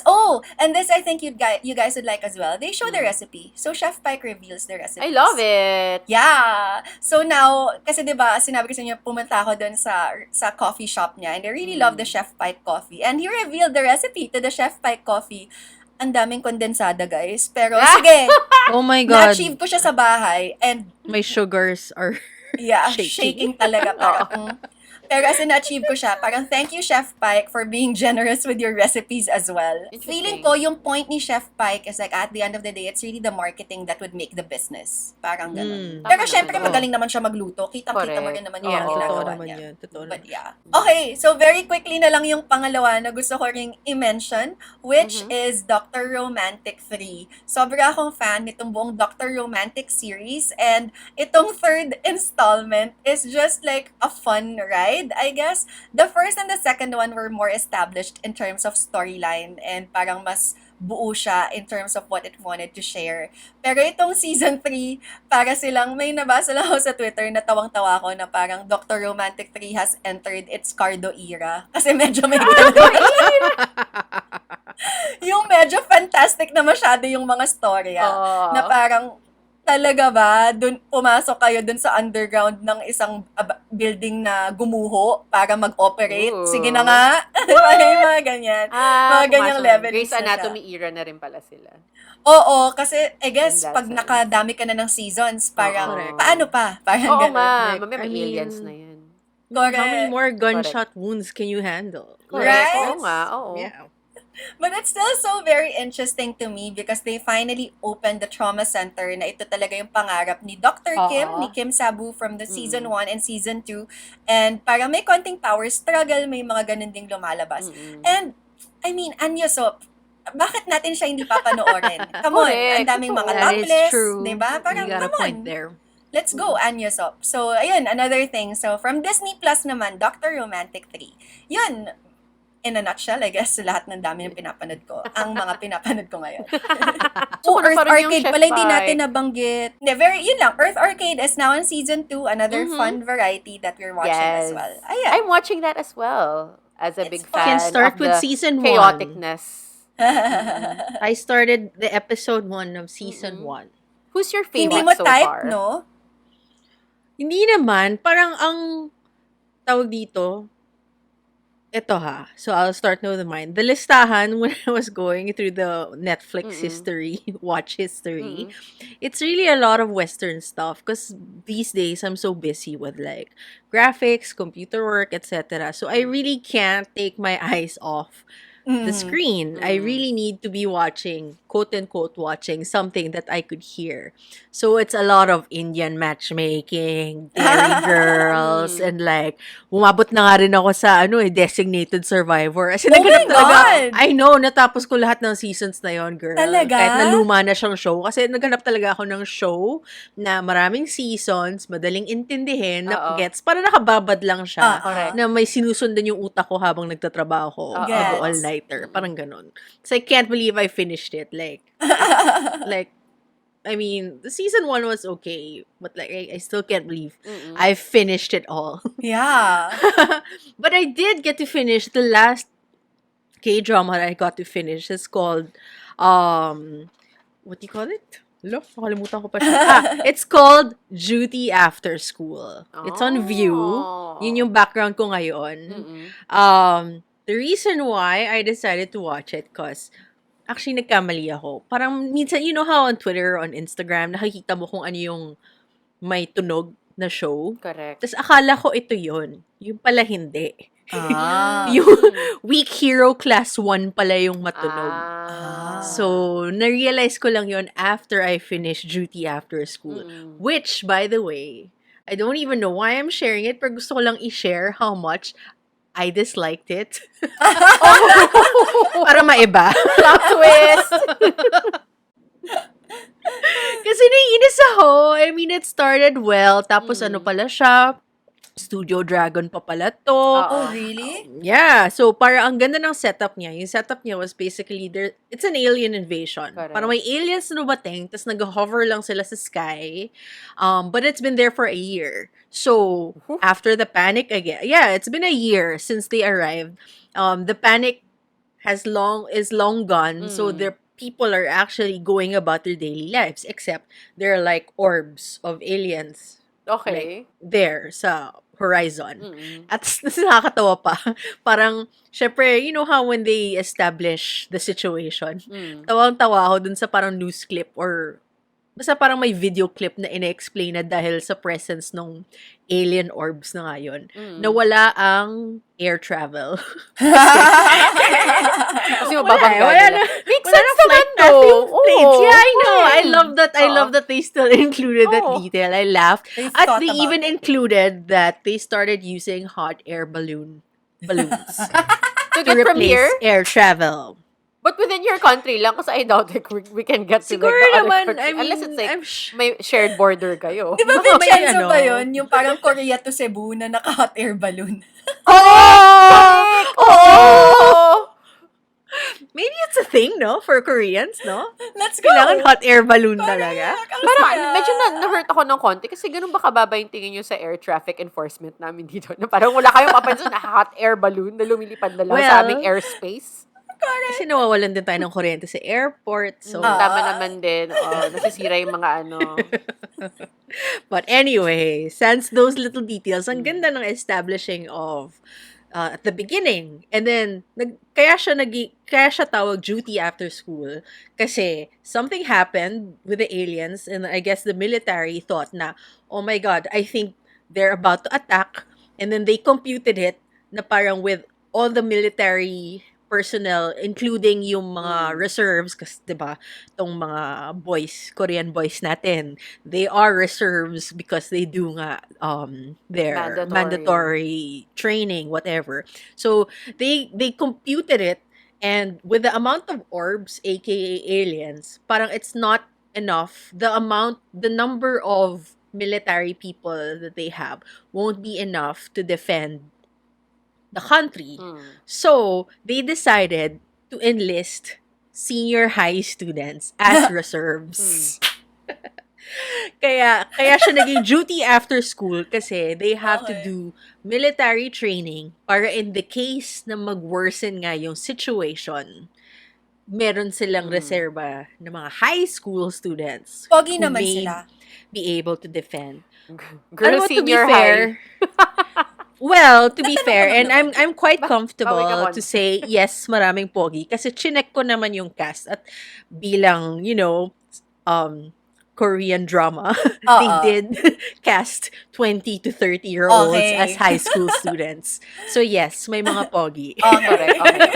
and this I think you guys would like as well. They show the Mm. recipe. So Chef Pike reveals the recipe. I love it. Yeah. So now, kasi 'di ba, sinabi ko sa inyo pumunta ako doon sa coffee shop niya and I really love the Chef Pike coffee. And he revealed the recipe to the Chef Pike coffee. Ang daming kondensada, guys. Pero sige, Oh my God. na-achieve ko siya sa bahay and My sugars are yeah, shaking. shaking talaga. Parang, pero as in, na-achieve ko siya. Parang, thank you, Chef Pike, for being generous with your recipes as well. Interesting. Feeling ko, yung point ni Chef Pike is like, at the end of the day, it's really the marketing that would make the business. Parang ganun. Mm. Pero Tama syempre, naman. magaling naman siya magluto. Kitang-kita mo Correct. rin naman yung Yeah, Oo. totoo ginagawa naman niya. yun. Totoo But naman. yeah. Okay, so very quickly na lang yung pangalawa na gusto ko ring i-mention, which is Dr. Romantic 3. Sobra akong fan nitong buong Dr. Romantic series and itong third installment is just like a fun ride, I guess. The first and the second one were more established in terms of storyline and parang mas buo siya in terms of what it wanted to share. Pero itong season 3, para silang, may nabasa lang ako sa Twitter na tawang-tawa ko na parang Dr. Romantic 3 has entered its Cardo era. Kasi medyo may ganun. Yung medyo fantastic na masyado yung mga storya. Oo. Na parang, talaga ba, dun, pumasok kayo dun sa underground ng isang building na gumuho para mag-operate? Ooh. Sige na nga. May mga ganyan. Mga ganyang pumasok na. levelings Grey's na siya. Anatomy era na rin pala sila. Oo, kasi I In guess that pag sense. nakadami ka na ng seasons, parang Correct. paano pa? Parang Oo ganun. nga, Like, mamaya I may aliens na mean, yan. how many Correct. more Correct. gunshot wounds can you handle? Like, Correct. Oo Right? nga, let's, oo. yeah. But it's still so very interesting to me because they finally opened the trauma center na ito talaga yung pangarap ni Dr. Kim, Oo. ni Kim Sabu from the season Mm. 1 and season 2. And parang may konting power struggle, may mga ganun ding lumalabas. Mm-mm. And, I mean, Anya Sop, bakit natin siya hindi papanoorin? Come on, ang Correct. daming mga Totoo. That is topless, di true. ba? You Parang, got a come on, point there. let's go, Anya Sop. So, ayun, another thing. So, from Disney Plus naman, Dr. Romantic 3. Yun, in a nutshell, I guess, lahat ng dami ng pinapanood ko, ang mga pinapanood ko ngayon. So, ano Earth pa rin yung Arcade Chef pala, hindi natin Paik? nabanggit. Hindi, yun lang, Earth Arcade is now in season 2, another Mhm. fun variety that we're watching as Yes. well. I'm Ayan. watching that as well. As a It's big fun. Can fan start of with the season 1. chaoticness. Mm-mm. I started the episode 1 of season Mm-mm. 1. Who's your Hindi favorite mo so type, far? no? Hindi naman, parang ang tawag dito, ito ha. So I'll start with mine. The listahan when I was going through the Netflix Mm-mm. history, watch history, Mm-mm. it's really a lot of Western stuff because these days I'm so busy with like graphics, computer work, etc. So I really can't take my eyes off the Mm. screen. I Mm. really need to be watching, quote unquote, watching something that I could hear. So it's a lot of Indian matchmaking, Dairy Girls, Mm. and like, umabot na nga rin ako sa, Designated Survivor. As in, Oh naghanap my talaga, God! I know, natapos ko lahat ng seasons na yon, girl. Talaga? Kahit na luma na siyang show. Kasi naghanap talaga ako ng show na maraming seasons, madaling intindihin, na Oo. gets, para nakababad lang siya Correct. na may sinusundan yung utak ko habang nagtatrabaho ko. Oo. Mag-all-nighter. Mm-mm. Parang ganun. So, I can't believe I finished it. Like, I mean, the season 1 was okay. But like, I still can't believe Mm-mm. I finished it all. Yeah. But I did get to finish the last K-drama that I got to finish. It's called, what do you call it? Look, nakalimutan ko pa siya. It's called Duty After School. It's on View. Yun yung background ko ngayon. Mm-mm. The reason why I decided to watch it cause actually nagkamali ako. Parang minsan, you know how on Twitter, on Instagram, nakikita mo kung ano yung may tunog na show. Correct. Tapos akala ko ito yun. Yung pala hindi. Ah. Yung Weak Hero Class 1 pala yung matunog. Ah. So, na-realize ko lang yon after I finished Duty After School. Mm-mm. Which, by the way, I don't even know why I'm sharing it, pero gusto ko lang i-share how much I disliked it. Para maiba. Plot twist! Kasi naiinis ako. I mean, it started well. Tapos ano pala siya? Studio Dragon pa pala to. Oh, really? Yeah. So, para ang ganda ng setup niya. Yung setup niya was basically, it's an alien invasion. Correct. Parang may aliens na dumating, tapos nag-hover lang sila sa sky. But it's been there for a year. So, after the panic again, yeah, it's been a year since they arrived. The panic is long gone. So, their people are actually going about their daily lives. Except, they're like orbs of aliens. Okay. There sa horizon. Mm-mm. At nakakatawa pa. Parang, syempre, you know how when they establish the situation, tawang-tawa ako dun sa parang news clip or basta parang may video clip na ina-explain na dahil sa presence ng alien orbs na ngayon, nawala ang air travel. Kasi mababangga wala nila. na. Makes Wala sense na flight naman, path though. yung planes. Oo, Yeah, I know. I fine. love that. I Oo. love that they still included that Oo. detail. I laughed. They At thought they about even it. included that they started using hot air balloons To to get from replace here? air travel. But within your country lang, kasi I doubt like, we can get to like Siguro the other naman, country. I mean, Unless it's like, I'm may shared border kayo. Di ba Baka may Vincenzo ano. ba yun? Yung parang Korea to Cebu na naka-hot air balloon. Oh! Oo! Maybe it's a thing, no? For Koreans, no? Let's go! Kailangan hot air balloon talaga. Correct! Ang Parang saya. medyo na-hurt ako ng konti kasi ganun ba kababa yung tingin nyo sa air traffic enforcement namin dito? Na parang wala kayong mapansin na hot air balloon na lumilipad na lang sa Well, aming airspace. Kasi nawawalan din tayo ng kuryente sa airport. So, Tama naman din. Nasisira yung mga ano. but anyway, since those little details, ang ganda ng establishing of at the beginning. And then, kaya siya tawag duty after school. Kasi, something happened with the aliens, and I guess the military thought na, oh my God, I think they're about to attack. And then they computed it na parang with all the military personnel, including yung mga reserves, kasi 'di ba, tong mga boys, Korean boys natin, they are reserves because they do nga their Mandatory. mandatory training, whatever. So they computed it, and with the amount of orbs, aka aliens, parang it's not enough. The number of military people that they have won't be enough to defend the country. So, they decided to enlist senior high students as reserves. Kaya siya naging duty after school kasi they have to Okay. do military training para in the case na mag-worsen nga yung situation, meron silang reserba ng mga high school students Pogi who naman may sila. be able to defend. Girl, Alam mo, to be senior high. fair, well, to be Natanong fair, ko lang and I'm naman. I'm quite Bawi ka comfortable konti. to say yes, maraming pogi kasi chinek ko naman yung cast at bilang, Korean drama, they Oo. did cast 20 to 30-year-olds as Okay. high school students. So yes, may mga pogi. Correct, Okay.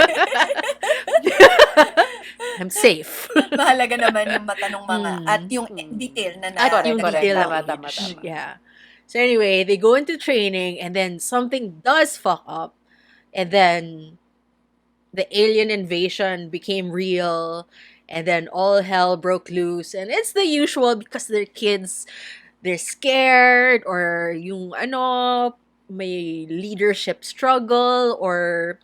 I'm safe. Mahalaga naman yung matanong mga at Mm. yung detail na At Correct, yung correct. detail ng Tama, tama, age. tama. Yeah. So anyway, they go into training and then something does fuck up. And then the alien invasion became real. And then all hell broke loose. And it's the usual because they're kids. They're scared or yung may leadership struggle or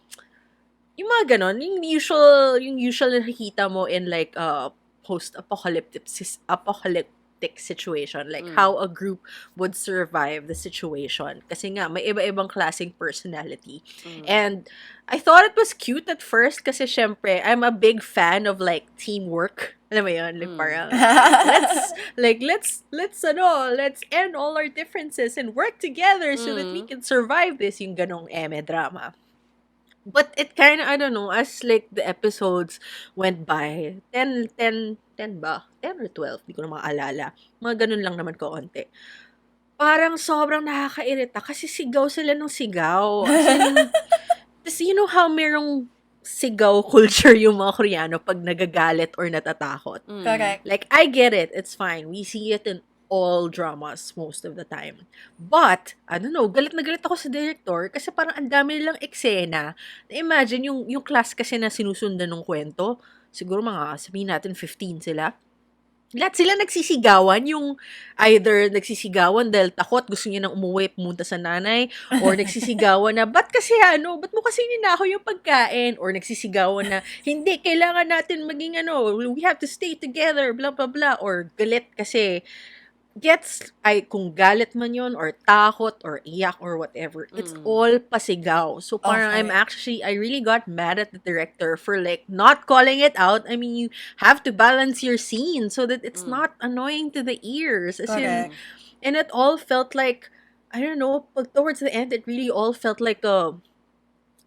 yung mga ganon, yung usual na nakikita mo in like apocalyptic situation, like how a group would survive the situation. Kasi nga, may iba-ibang klaseng personality. And I thought it was cute at first kasi syempre, I'm a big fan of like teamwork. Alam mo yun? Like parang, let's end all our differences and work together so that we can survive this, yung ganong drama. But it kind of, I don't know, as like the episodes went by, 10 ba? 10 or 12, di ko na maalala. Mga ganun lang naman kaunti. Parang sobrang nakakairita kasi sigaw sila ng sigaw. As in, tas you know how merong sigaw culture yung mga Koreano pag nagagalit or natatakot. Correct. Like, I get it. It's fine. We see it in all dramas most of the time. But, I don't know, galit na galit ako sa director kasi parang ang dami nilang eksena. Imagine, yung class kasi na sinusundan ng kwento, siguro mga, sabihin natin, 15 sila. Lahat sila nagsisigawan, yung either nagsisigawan dahil takot, gusto niya nang umuwi, pumunta sa nanay, or nagsisigawan na, ba't mo kasi ninakaw yung pagkain, or nagsisigawan na, hindi, kailangan natin maging we have to stay together, blah, blah, blah, or galit kasi, kung galit man yun, or takot, or iyak, or whatever, it's all pasigaw. So, parang Okay. I really got mad at the director for, like, not calling it out. I mean, you have to balance your scene so that it's not annoying to the ears. As in, Correct. and it all felt like, I don't know, towards the end, it really all felt like a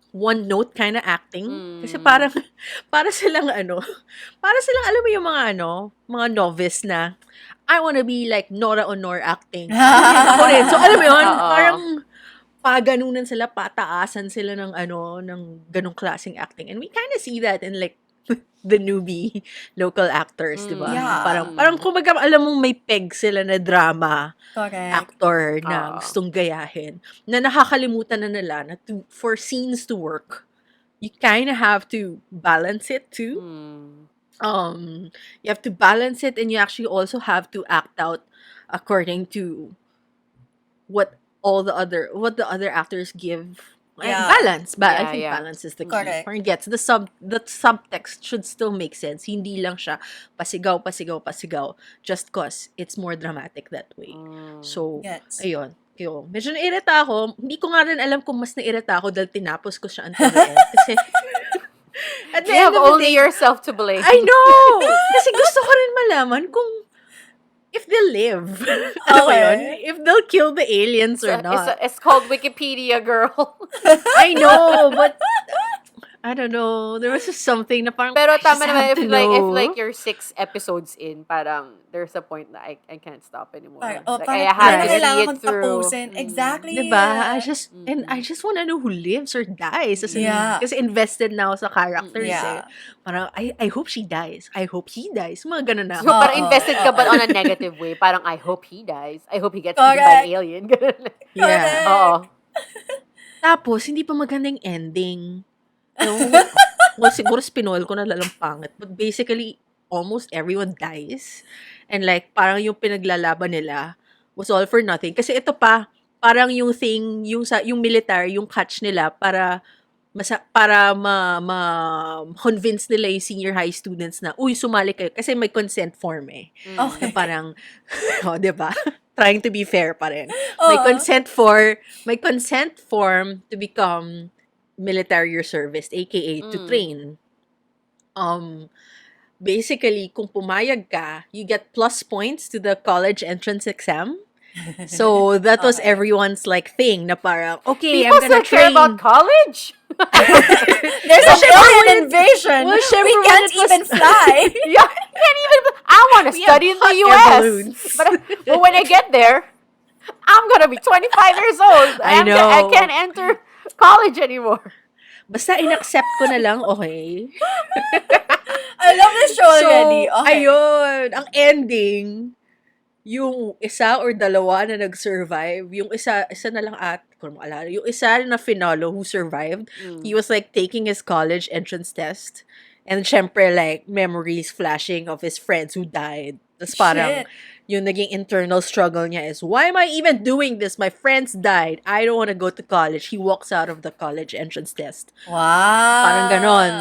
one-note kind of acting. Kasi parang, para silang alam mo yung mga novice na, I wanna be like Nora Honor acting. Ako rin. So, alam mo yun, Oo. parang paganunan sila, pataasan sila ng ganong klaseng acting. And we kind of see that in like the newbie local actors, di ba? Yeah. Parang kumbaga, alam mong may peg sila na drama Correct. actor na Oo. gustong gayahin, na nakakalimutan na nila na for scenes to work, you kind of have to balance it too. You have to balance it, and you actually also have to act out according to what the other actors give. Yeah. Balance, but I Yeah, think yeah. balance is the key. Correct. Parang gets the subtext should still make sense. Hindi lang siya pasigaw, pasigaw, pasigaw just cause it's more dramatic that way. So, Gets. ayun. Medyo nairita ako. Hindi ko nga rin alam kung mas nairita ako dahil tinapos ko siya until the end. Kasi, at the You end have of the only day, yourself to blame. I know! Kasi gusto ko rin malaman kung if they'll live. Alam mo yun? Okay. If they'll kill the aliens or So, not. it's called Wikipedia, girl. I know, but I don't know. There was just something na parang, Pero I just tama have naman, to if know. you're 6 episodes in, parang there's a point na I can't stop anymore. Like, Parang I have parang to see kailangan it kong through. tapusin. Exactly. Diba? Mm-mm. I just want to know who lives or dies. As in, Yeah. kasi invested na ako sa characters eh. Yeah. Parang, I hope she dies. I hope he dies. Mga ganun na. So, parang Oo, invested ka but oo. on a negative way. Parang, I hope he dies. I hope he gets eaten by an Correct. alien. Ganun. Yeah. Correct. Oo. Tapos, hindi pa magandang ending. No? Well, siguro spinoil ko na lalang pangit. But basically, almost everyone dies. And like, parang yung pinaglalaban nila was all for nothing. Kasi ito pa, parang yung thing, yung military, yung catch nila para convince nila yung senior high students na, uy, sumali kayo. Kasi may consent form eh. Na Okay. parang, oh, di ba? Trying to be fair pa rin. May Oo. consent form to become military reservist, aka to Mm. train. Basically, kung pumayag ka, you get plus points to the college entrance exam. So, that was Okay. everyone's like thing na parang, okay, People I'm gonna still care train. about college? There's an syempre, alien when- invasion. well, syempre, We when can't it was- even fly. Yeah, can't even. I want to We study have in the hot air U.S. balloons. But when I get there, I'm gonna be 25 years old. I I know. can't enter college anymore. Basta inaccept ko na lang, okay? I love the show already. Okay. Ayun, ang ending, yung isa or dalawa na nag-survive, yung isa na lang kung maalala, yung isa na finalo who survived, he was like taking his college entrance test. And syempre like memories flashing of his friends who died. Tapos parang, Shit. yung naging internal struggle niya is, why am I even doing this? My friends died. I don't want to go to college. He walks out of the college entrance test. Wow. Parang ganon.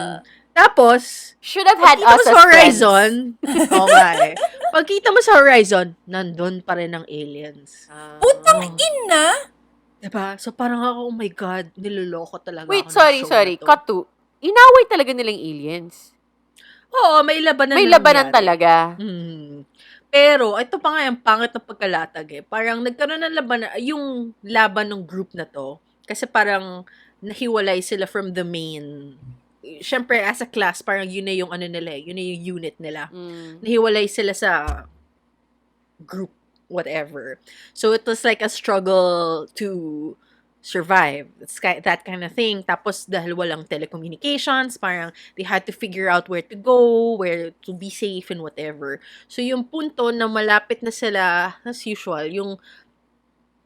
Tapos, Should have had pagkita us mo as sa Horizon, friends. okay. Pagkita mo sa Horizon, nandun pa rin ang aliens. Putang ina. Diba? So parang ako, oh my God, niloloko talaga Wait, ako ng show sorry. na to. Cut to. Inaway talaga nilang aliens. Oo, may labanan May na labanan nangyari. talaga. Pero, ito pa nga yung pangit na pagkalatag eh. Parang nagkaroon ng laban, yung laban ng group na to, kasi parang nahiwalay sila from the main. Siyempre, as a class, parang yun na yung ano nila eh, yun na yung unit nila. Nahiwalay sila sa group, whatever. So, it was like a struggle to survive. It's that kind of thing. Tapos, dahil walang telecommunications, parang they had to figure out where to go, where to be safe, and whatever. So, yung punto na malapit na sila, as usual, yung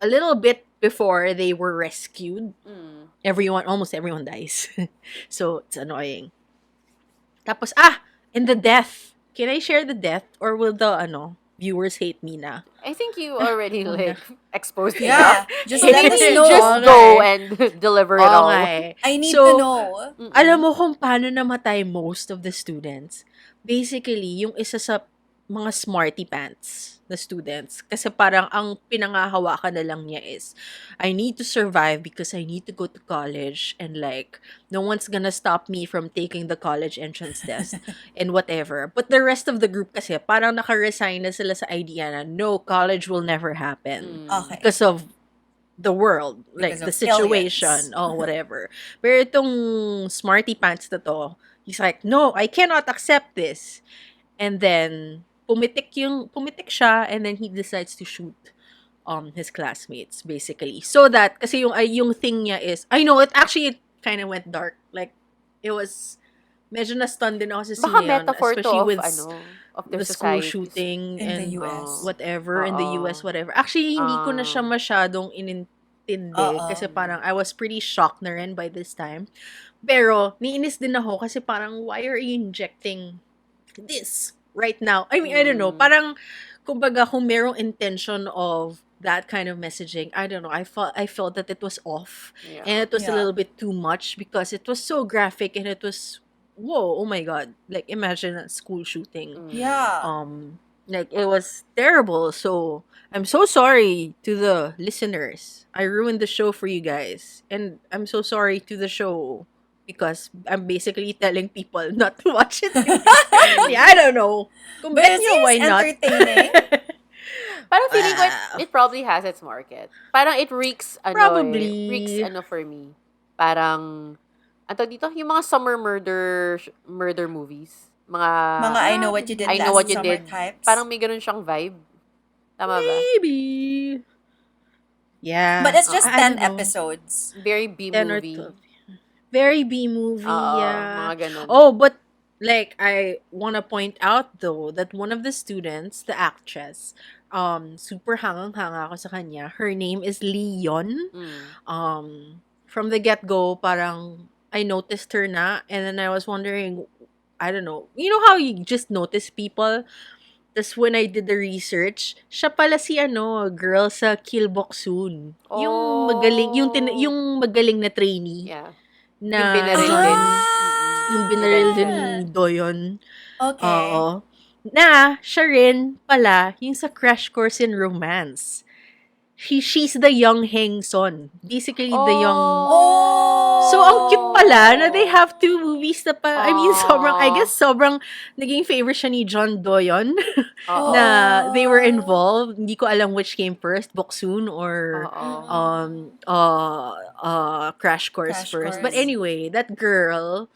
a little bit before they were rescued, almost everyone dies. So, it's annoying. Tapos, and the death. Can I share the death? Or will the, viewers hate me na? I think you already exposed me. Yeah. Just Hey, let us just know. Just go and deliver it all. Okay. I need So, to know. Alam mo kung paano namatay most of the students? Basically, yung isa sa mga smarty pants na students. Kasi parang ang pinangahawakan na lang niya is, I need to survive because I need to go to college and like, no one's gonna stop me from taking the college entrance test and whatever. But the rest of the group kasi, parang naka-resign na sila sa idea na, no, college will never happen. Okay. Because of the world, like Because the of situation, or whatever. Pero itong smarty pants na to, he's like, no, I cannot accept this. And then, pumitik siya, and then he decides to shoot his classmates, basically. So that, kasi yung thing niya is, I know, it kind of went dark. Like, it was, medyo na-stun din ako sa Baka scene yun, metaphor to especially of, with of their the school society. shooting In the and US. whatever, in the Oo. US, whatever. Actually, hindi ko na siya Oo. masyadong inintindi Oo. kasi parang I was pretty shocked na rin by this time. Pero, niinis din ako kasi parang, why are you injecting this right now? I mean, I don't know. Parang, kumbaga, kung merong intention of that kind of messaging, I don't know. I felt that it was off. Yeah. And it was a Yeah. little bit too much because it was so graphic and it was, whoa, oh my God. Like, imagine a school shooting. Yeah. Like, it was terrible. So, I'm so sorry to the listeners. I ruined the show for you guys. And I'm so sorry to the show because I'm basically telling people not to watch it. Yeah, I don't know. Kung But bet it nyo, seems why not? entertaining. Parang feeling ko Ah, it probably has its market. Parang it reeks probably. for me. Parang, ano dito? Yung mga summer murder movies. Mga, Mga I Know What You Did I know Probably. what Last you Summer did. types. Parang may ganun siyang vibe. Tama ba? Maybe. But Yeah. it's just I 10 don't know. episodes. Very B 10 or movie. 12. Very B movie, Oo, yeah. mga ganun. Oh, but like I want to point out though that one of the students, the actress, super hangang-hanga ako sa kanya. Her name is Leon. Mm. From the get-go, parang I noticed her na, and then I was wondering, I don't know, you know how you just notice people? Tapos when I did the research, siya pala si girl sa Kill Boksoon. Oh. Yung magaling na trainee Yeah. Yung na binaril din. John, yung binaril din ni Ah! Doyon. Okay. Oo. Na, siya rin pala, yung sa Crash Course in Romance. She's the young Heng Son. Basically, the young... So, ang cute pala na they have two movies na I mean, I guess sobrang naging favorite siya ni John Doyon Oo. na they were Oh. involved. Hindi ko alam which came first, Boksoon or Oo. Crash Course Crash first. But Course. anyway, that girl,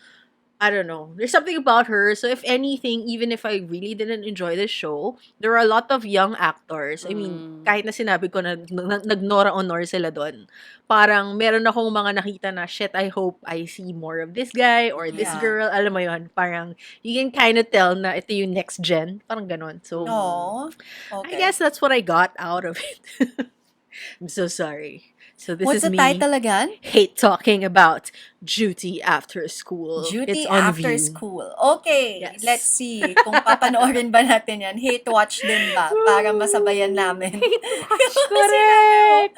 I don't know. There's something about her. So if anything, even if I really didn't enjoy the show, there are a lot of young actors. I mean, kahit na sinabi ko na nag-Nora Honor sila doon. Parang meron akong mga nakita na, shit, I hope I see more of this guy or this Yeah. girl. Alam mo yun, parang you can kind of tell na ito yung next gen. Parang ganon. So, Oh. I Okay. guess that's what I got out of it. I'm so sorry. So this What's is the me title again? hate talking about Duty After School. Duty It's on After View. School. Okay, Yes. let's see kung papanoorin ba natin yan. Hate watch din ba? Para masabayan namin. Kasi Correct.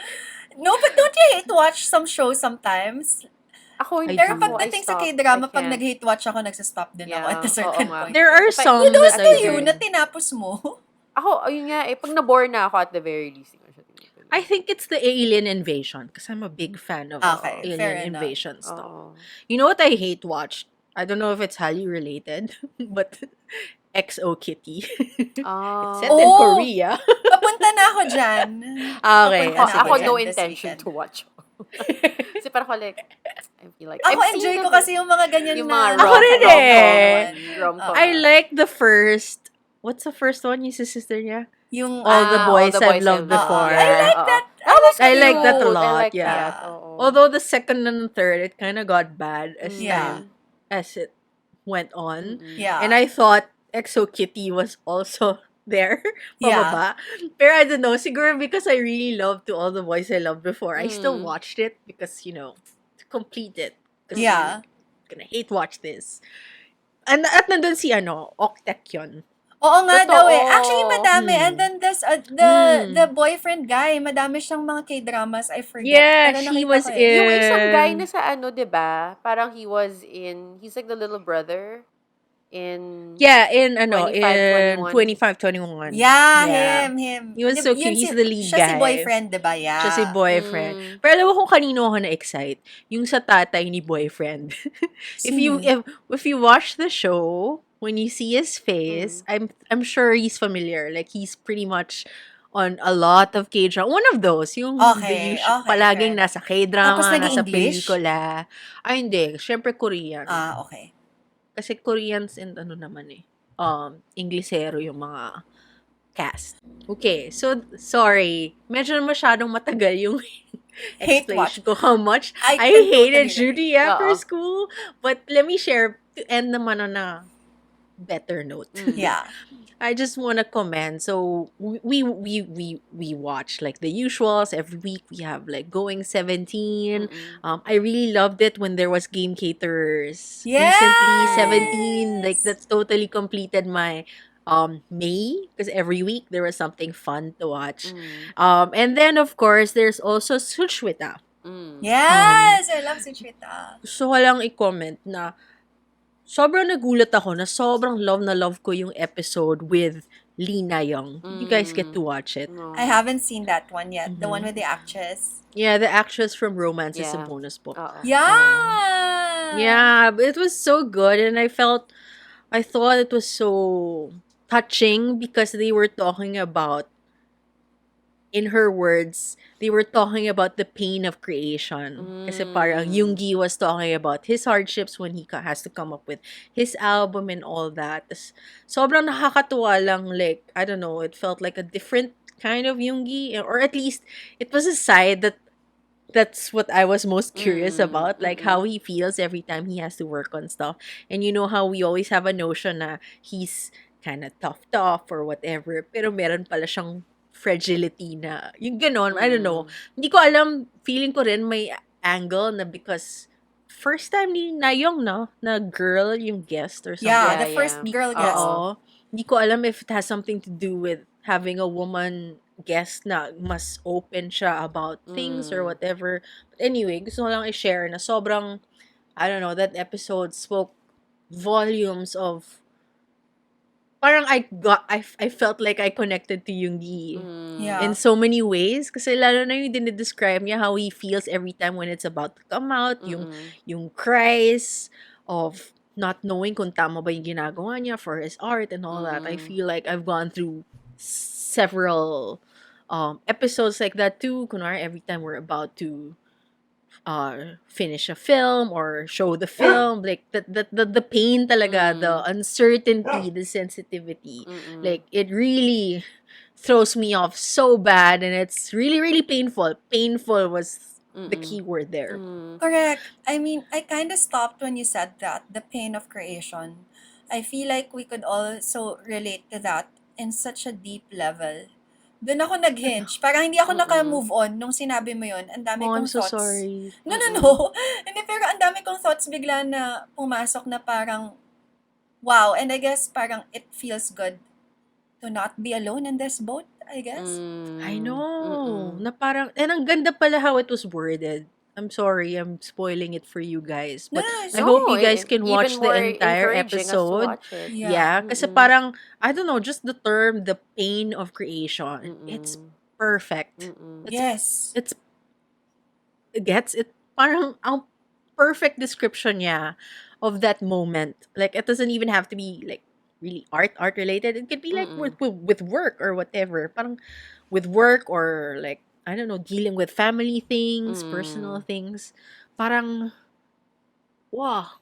no, but don't you hate watch some shows sometimes? Ako I hindi Pero do. ako, I pagdating sa stop. K-drama, I pag can't. nag-hate watch ako, nagsastop din ako Yeah, at a oo certain nga. point. There are If I- some Kudos that to I you do. na tinapos mo. Ako, ayun nga eh. Pag nabore na ako at the very least, hindi ko siya tinutuloy. I think it's the alien invasion because I'm a big fan of Okay, fair alien enough. invasion stuff. Oo. You know what I hate watched? I don't know if it's Hallyu related, but XO Kitty. It's set in Oh! Korea. Papunta na ako dyan. Okay, Papunta na sige. Ako dyan no this intention weekend. to watch. Kasi parang ako like, I feel like, Ako I've seen enjoy ko the- kasi yung mga ganyan yung na mga Ako rin eh. rom-com. I like the first. What's the first one? Yung sa sister niya? yung All the boys I've loved I've before. Yeah. I like Oo. that. That was I like that a cute. lot, I like yeah. that. Yeah. Oo. Although the second and third, it kind of got bad as Yeah. as it went on. Mm-mm. Yeah. And I thought Exo Kitty was also there. Yeah. Pababa. Pero I don't know, siguro because I really loved To All the Boys I Loved Before. I still Mm. watched it because, to complete it. 'Cause Yeah. I'm gonna hate watch this. At nandun si Octek yun. Oo nga daw eh. Totoo. Actually, madami. Hmm. And then there's the boyfriend guy. Madami siyang mga K-dramas. I forget. Yeah, Pero he nakita was ko eh. Yung isang guy in... na sa diba? Parang he's like the little brother in Yeah, in 25, 21. 25, 21. Yeah, him. He was so cute. He's the lead siya guy. si boyfriend, diba? Yeah. Siya si boyfriend. Mm. Pero alam mo kung kanino ako na-excite? Yung sa tatay ni boyfriend. if you watch the show, when you see his face, I'm sure he's familiar. Like he's pretty much on a lot of K-drama. One of those, yung Okay, palaging fair. nasa K-drama, Tapos naging nasa English? pelikula. Ay, hindi. Siyempre Korean. Okay. Kasi Koreans and naman eh. Inglesero yung mga cast. Okay, so sorry. Medyo masyadong matagal yung Hate watch. explanation ko how much I I can hated totally Judy after Oo. school. But let me share to end naman on a better note. Yeah. I just want to comment. So we watch like the usuals every week. We have like Going 17. I really loved it when there was Game Caterers. Yes! Recently 17. Like that's totally completed my May because every week there was something fun to watch. And then of course there's also Suchwita. Yes! I love Suchwita. Gusto ko lang i-comment na sobrang nagulat ako na sobrang love na love ko yung episode with Lina Young. You guys get to watch it. No. I haven't seen that one yet. The one with the actress. Yeah, the actress from Romance is a Yeah. bonus book. Oo. Yeah! Yeah, but it was so good and I thought it was so touching because they were talking about in her words, they were talking about the pain of creation. Kasi parang Yoongi was talking about his hardships when he has to come up with his album and all that. Tas, sobrang nakakatuwa lang, like, I don't know, it felt like a different kind of Yoongi, or at least it was a side that's what I was most curious about, like how he feels every time he has to work on stuff. And you know how we always have a notion na he's kind of tough or whatever, pero meron pala siyang fragility na, yung ganon, I don't know. Hindi ko alam, feeling ko rin may angle na because first time ni Nayong, no? Na girl yung guest or something. Yeah, Yeah, the first yeah. girl guest. Oo. Hindi ko alam if it has something to do with having a woman guest na mas open siya about things or whatever. But anyway, gusto ko lang i-share na sobrang, I don't know, that episode spoke volumes of, parang I felt like I connected to Yoongi Yeah. in so many ways. Kasi lalo na yung dinidescribe niya how he feels every time when it's about to come out. Yung cries of not knowing kung tama ba yung ginagawa niya for his art and all that. I feel like I've gone through several episodes like that too. Kunwari, every time we're about to finish a film or show the film, like the pain talaga, the uncertainty, the sensitivity, like it really throws me off so bad, and it's really really painful. Painful was the key word there. Correct. I mean, I kind of stopped when you said that, the pain of creation. I feel like we could also relate to that in such a deep level. Doon ako nag-hinge. Parang hindi ako naka-move on nung sinabi mo yun. Ang dami Oh, I'm kong so thoughts. sorry. No. Hindi, pero ang dami kong thoughts bigla na pumasok na parang, wow. And I guess parang it feels good to not be alone in this boat, I guess. I know. Na parang, and ang ganda pala how it was worded. I'm sorry, I'm spoiling it for you guys. But No, I hope you guys can watch even the more entire encouraging us to episode. watch it. Yeah, kasi parang, I don't know, just the term, the pain of creation. It's perfect. Yes. It's, it gets it, parang, ang perfect description niya of that moment. Like, it doesn't even have to be, like, really art related. It could be, like, with work or whatever. Parang, with work or, like, I don't know, dealing with family things, personal things. Parang, wow,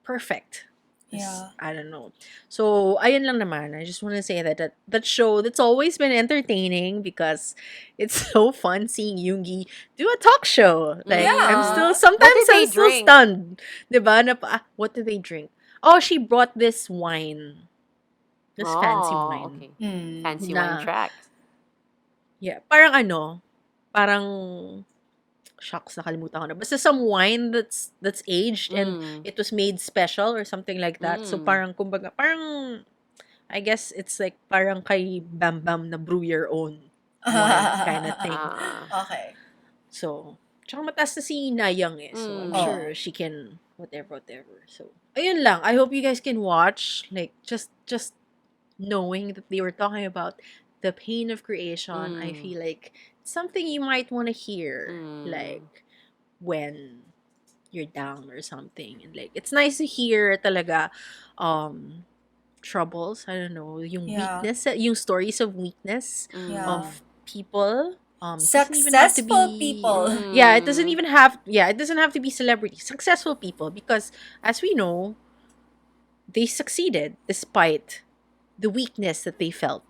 perfect. Yeah. I don't know. So, ayun lang naman. I just want to say that show, that's always been entertaining because it's so fun seeing Yoongi do a talk show. Like, I'm still, sometimes What did they I'm still drink? stunned. Diba? Na, what do they drink? Oh, she brought this wine. This fancy wine. Okay. Fancy Na- wine track. Yeah. Parang, shucks, nakalimutan ko na. Basta some wine that's aged and it was made special or something like that. So parang, kumbaga, parang, I guess it's like parang kay Bam Bam na brew your own wine kind of thing. Okay. So, tsaka mataas na si Nayang eh. So, I'm sure she can, whatever. So, ayun lang. I hope you guys can watch. Like, just knowing that they were talking about the pain of creation, I feel like it's something you might want to hear, like, when you're down or something. And, like, it's nice to hear talaga, troubles, I don't know, yung Yeah. weakness, yung stories of weakness Yeah. of people. It doesn't even have to Successful be- people. Yeah, it doesn't have to be celebrities. Successful people, because as we know, they succeeded despite the weakness that they felt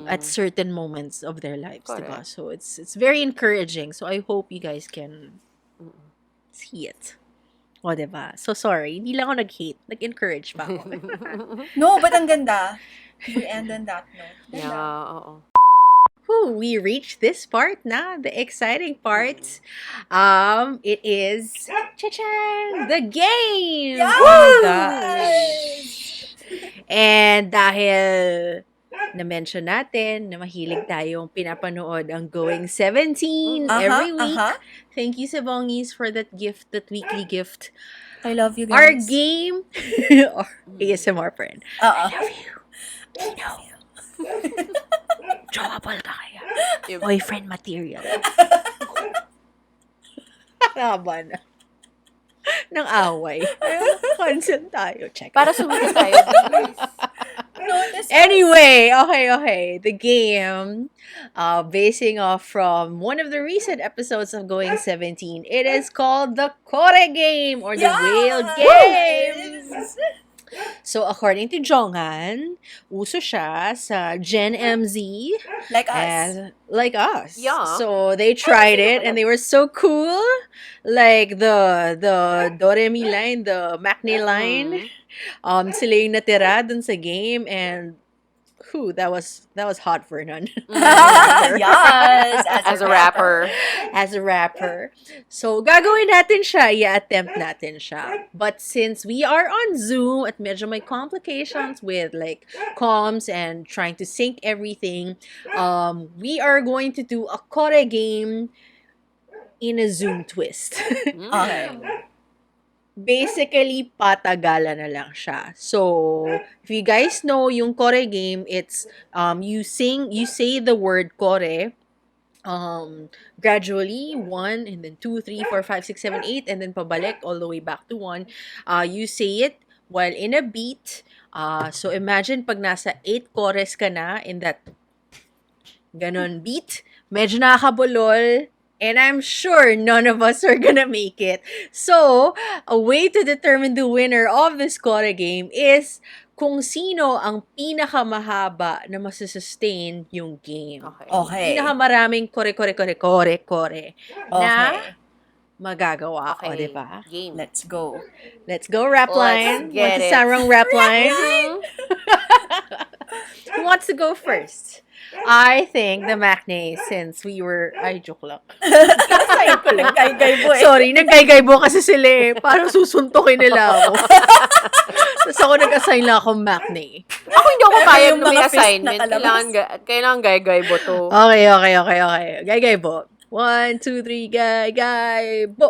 at certain moments of their lives, diba? Correct. So it's very encouraging. So I hope you guys can see it. O, diba? So sorry, hindi lang ako nag-hate, nag-encourage pa ako. No, but ang ganda. We end on that note. Yeah, Ganda. oo. Whew, we reached this part na, the exciting part. It is cha-chan, the game. Yes! Oh my gosh. And dahil na-mention natin na mahilig tayong pinapanood ang Going 17 every week. Thank you, Sabongis, for that gift, that weekly gift. I love you Our guys. game, or ASMR friend. Oo. I know. Jowable ka kaya. Boyfriend material. Haba na. Ng away. Cancel tayo. Check. Para sumita tayo. Bilis. No, Anyway, okay. The game, basing off from one of the recent episodes of Going 17, it is called the Kore game or the Whale Game. Yes! So, according to Jonghan, uso siya sa Gen MZ Like us. and like us. Yeah. So, they tried it and they were so cool. Like the Doremi line, the Maknae line. Sila yung natira dun sa game and that was hot for none. Yes! As a rapper. As a rapper. So, gagawin natin siya, i-attempt natin siya. But since we are on Zoom at medyo may complications with like comms and trying to sync everything, we are going to do a Kore game in a Zoom twist. Okay. Basically, patagalan na lang siya. So, if you guys know yung Kore game, it's you say the word Kore gradually 1 and then 2, 3, 4, 5, 6, 7, 8 and then pabalik all the way back to 1. You say it while in a beat. So imagine pag nasa 8 chorus ka na in that ganon beat, medyo nakakabulol. And I'm sure none of us are gonna make it. So, a way to determine the winner of this Kore game is kung sino ang pinakamahaba na masusustain yung game. Okay. Pinakamaraming kore na Okay. magagawa ko, Okay. di ba? Game. Let's go. Let's go, rap line. Let's get What's the it. Sarang rap line? Who wants to go first? I think the Maknae, since we were... Ay, joke lang. Kasayin ko lang. Nagkaygaybo eh. Sorry, nagkaygaybo kasi sila eh. Parang susuntokin nila ako. Tapos ako nag-assign lang akong Maknae. Ako hindi ako papayag Yung na may mga fist assignment. na kalabas. Kailangan gay-gay-bo to. Okay. Gay-gaybo. 1, 2, 3, gay-gaybo.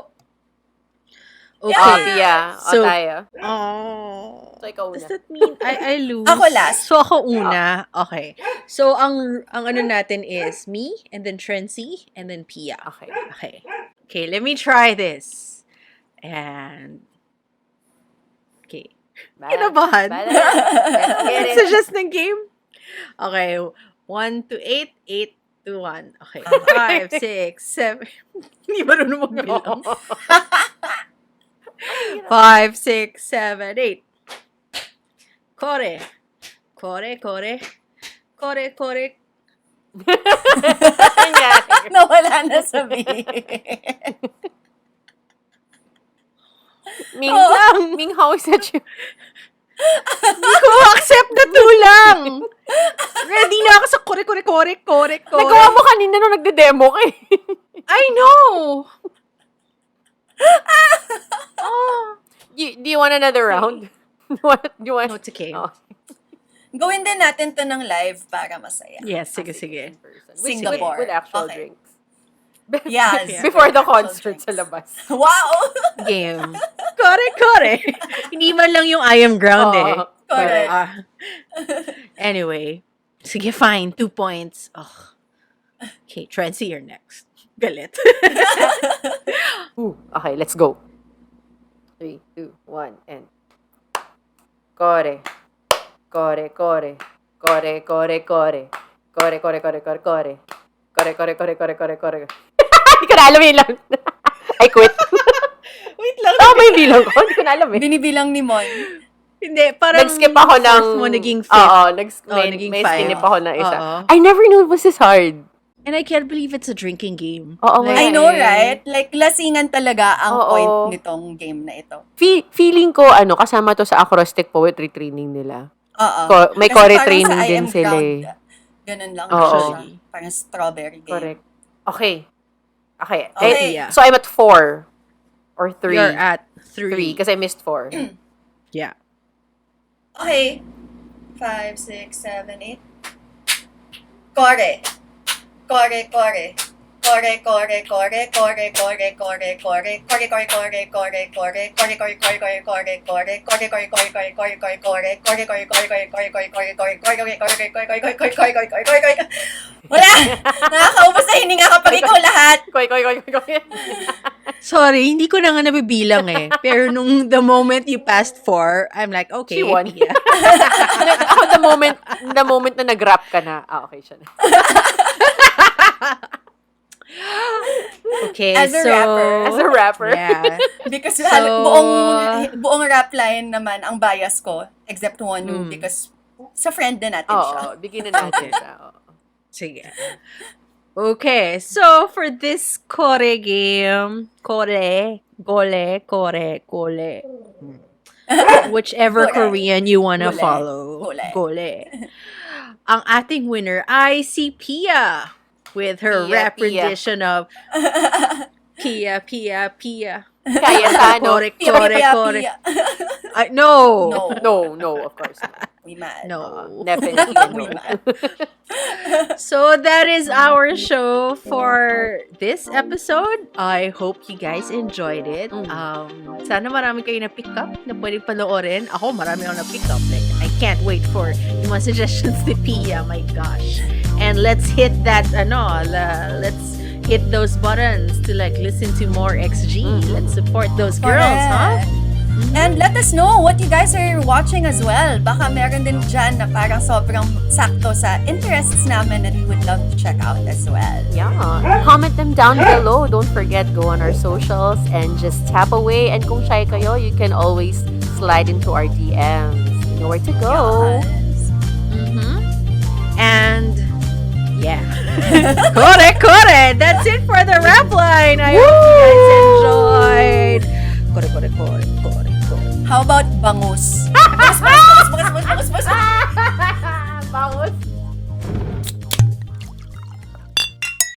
Okay. Pia. So- Tayo. Oh. So, ikaw Does una. that mean I lose? Ako last. So, ako una. Okay. So, ang ano natin is me, and then Trency, and then Pia. Okay. Okay, let me try this. And... Okay. Kinabahan. Let's get it. Suggest ng game? Okay. 1 to 8, 8 to 1. Okay. 5, 6, 7. Hindi marunong magbilang. 5, 6, 7, 8. Kore. Nawala na sa me. Ming, Oh. Ming, how is that you? Hindi ko accept na tulang. Ready na ako sa kore. Nagawa mo kanina nung nagde-demo ka eh. I know. Oh. Do you want another round? Do you want? No, it's okay. Oh. Gawin din natin to ng live para masaya. Yes, sige. Singapore. With actual Okay. drinks. Yes. Yeah. Before the Actual concert drinks. sa labas. Wow! Game. Kore. Hindi man lang yung I am grounded. Oo. Correct. Anyway. Sige, fine. 2 points. Ugh. Okay, Trency, you're next. Galit. Okay, let's go. 3, 2, 1, and... Kore. Kore. Hindi ko na alam yun lang. I quit. Wait lang. Tama yung bilang ko. Hindi ko na alam eh. Binibilang ni Mon. Hindi, parang Nag-skip ako ng... fourth mo naging fifth. Oo, naging may five. skinip ako ng isa. Oo. I never knew it was this hard. And I can't believe it's a drinking game. Oo nga. I know, right? Like, lasingan talaga ang Oo. point nitong game na ito. Feeling ko, kasama to sa acrostic poetry training nila. Oo. May Kasi core parang training sa I din Am sila Ground, eh. Ganun lang Oo. siya. Parang strawberry game. Correct. Okay. Okay. Eh, so I'm at 4 or 3. You're at 3. 3 kasi I missed 4. Yeah. Okay. 5, 6, 7, 8. Kore. Kore. Wala! Nakakaubos na hininga kapag ikaw lahat. Koy. Sorry, hindi ko na nga nabibilang eh. Pero nung the moment you passed 4, I'm like, okay, She won. Pia. Ako, the moment na nag-rap ka na, okay siya na. Okay, As a so... rapper. As a rapper. Yeah. Because So- buong rap line naman ang bias ko, except one because sa friend din natin siya. Oo, bigyan na natin siya. Oo. Sige. Okay, so for this kore game, whichever Kore. Korean you wanna Gole. follow, Gole. gole. Ang ating winner ay si Pia with her Pia, rap Pia. rendition of Pia, Pia, Pia. Kaya Tano. Kore, Pia, kore, pia, kore. pia. No. No, of course not. We mad. No. Definitely We no. mad. So that is our show for this episode. I hope you guys enjoyed it. Sana marami kayo na-pick up na pwedeng panoorin. Ako, marami ako na-pick up. Like, I can't wait for yung mga suggestions ni Pia. My gosh. And let's hit that, let's hit those buttons to like listen to more XG. Let's support those girls, huh? Correct. And let us know what you guys are watching as well. Baka meron din dyan na parang sobrang sakto sa interests namin that we would love to check out as well. Yeah. Comment them down below. Don't forget, go on our socials and just tap away. And kung shy kayo, you can always slide into our DMs. You know where to go. Yes. And yeah. Kore. That's it for the rap line. I hope you guys enjoyed. Kore. How about bangus? Bangus. Bangus.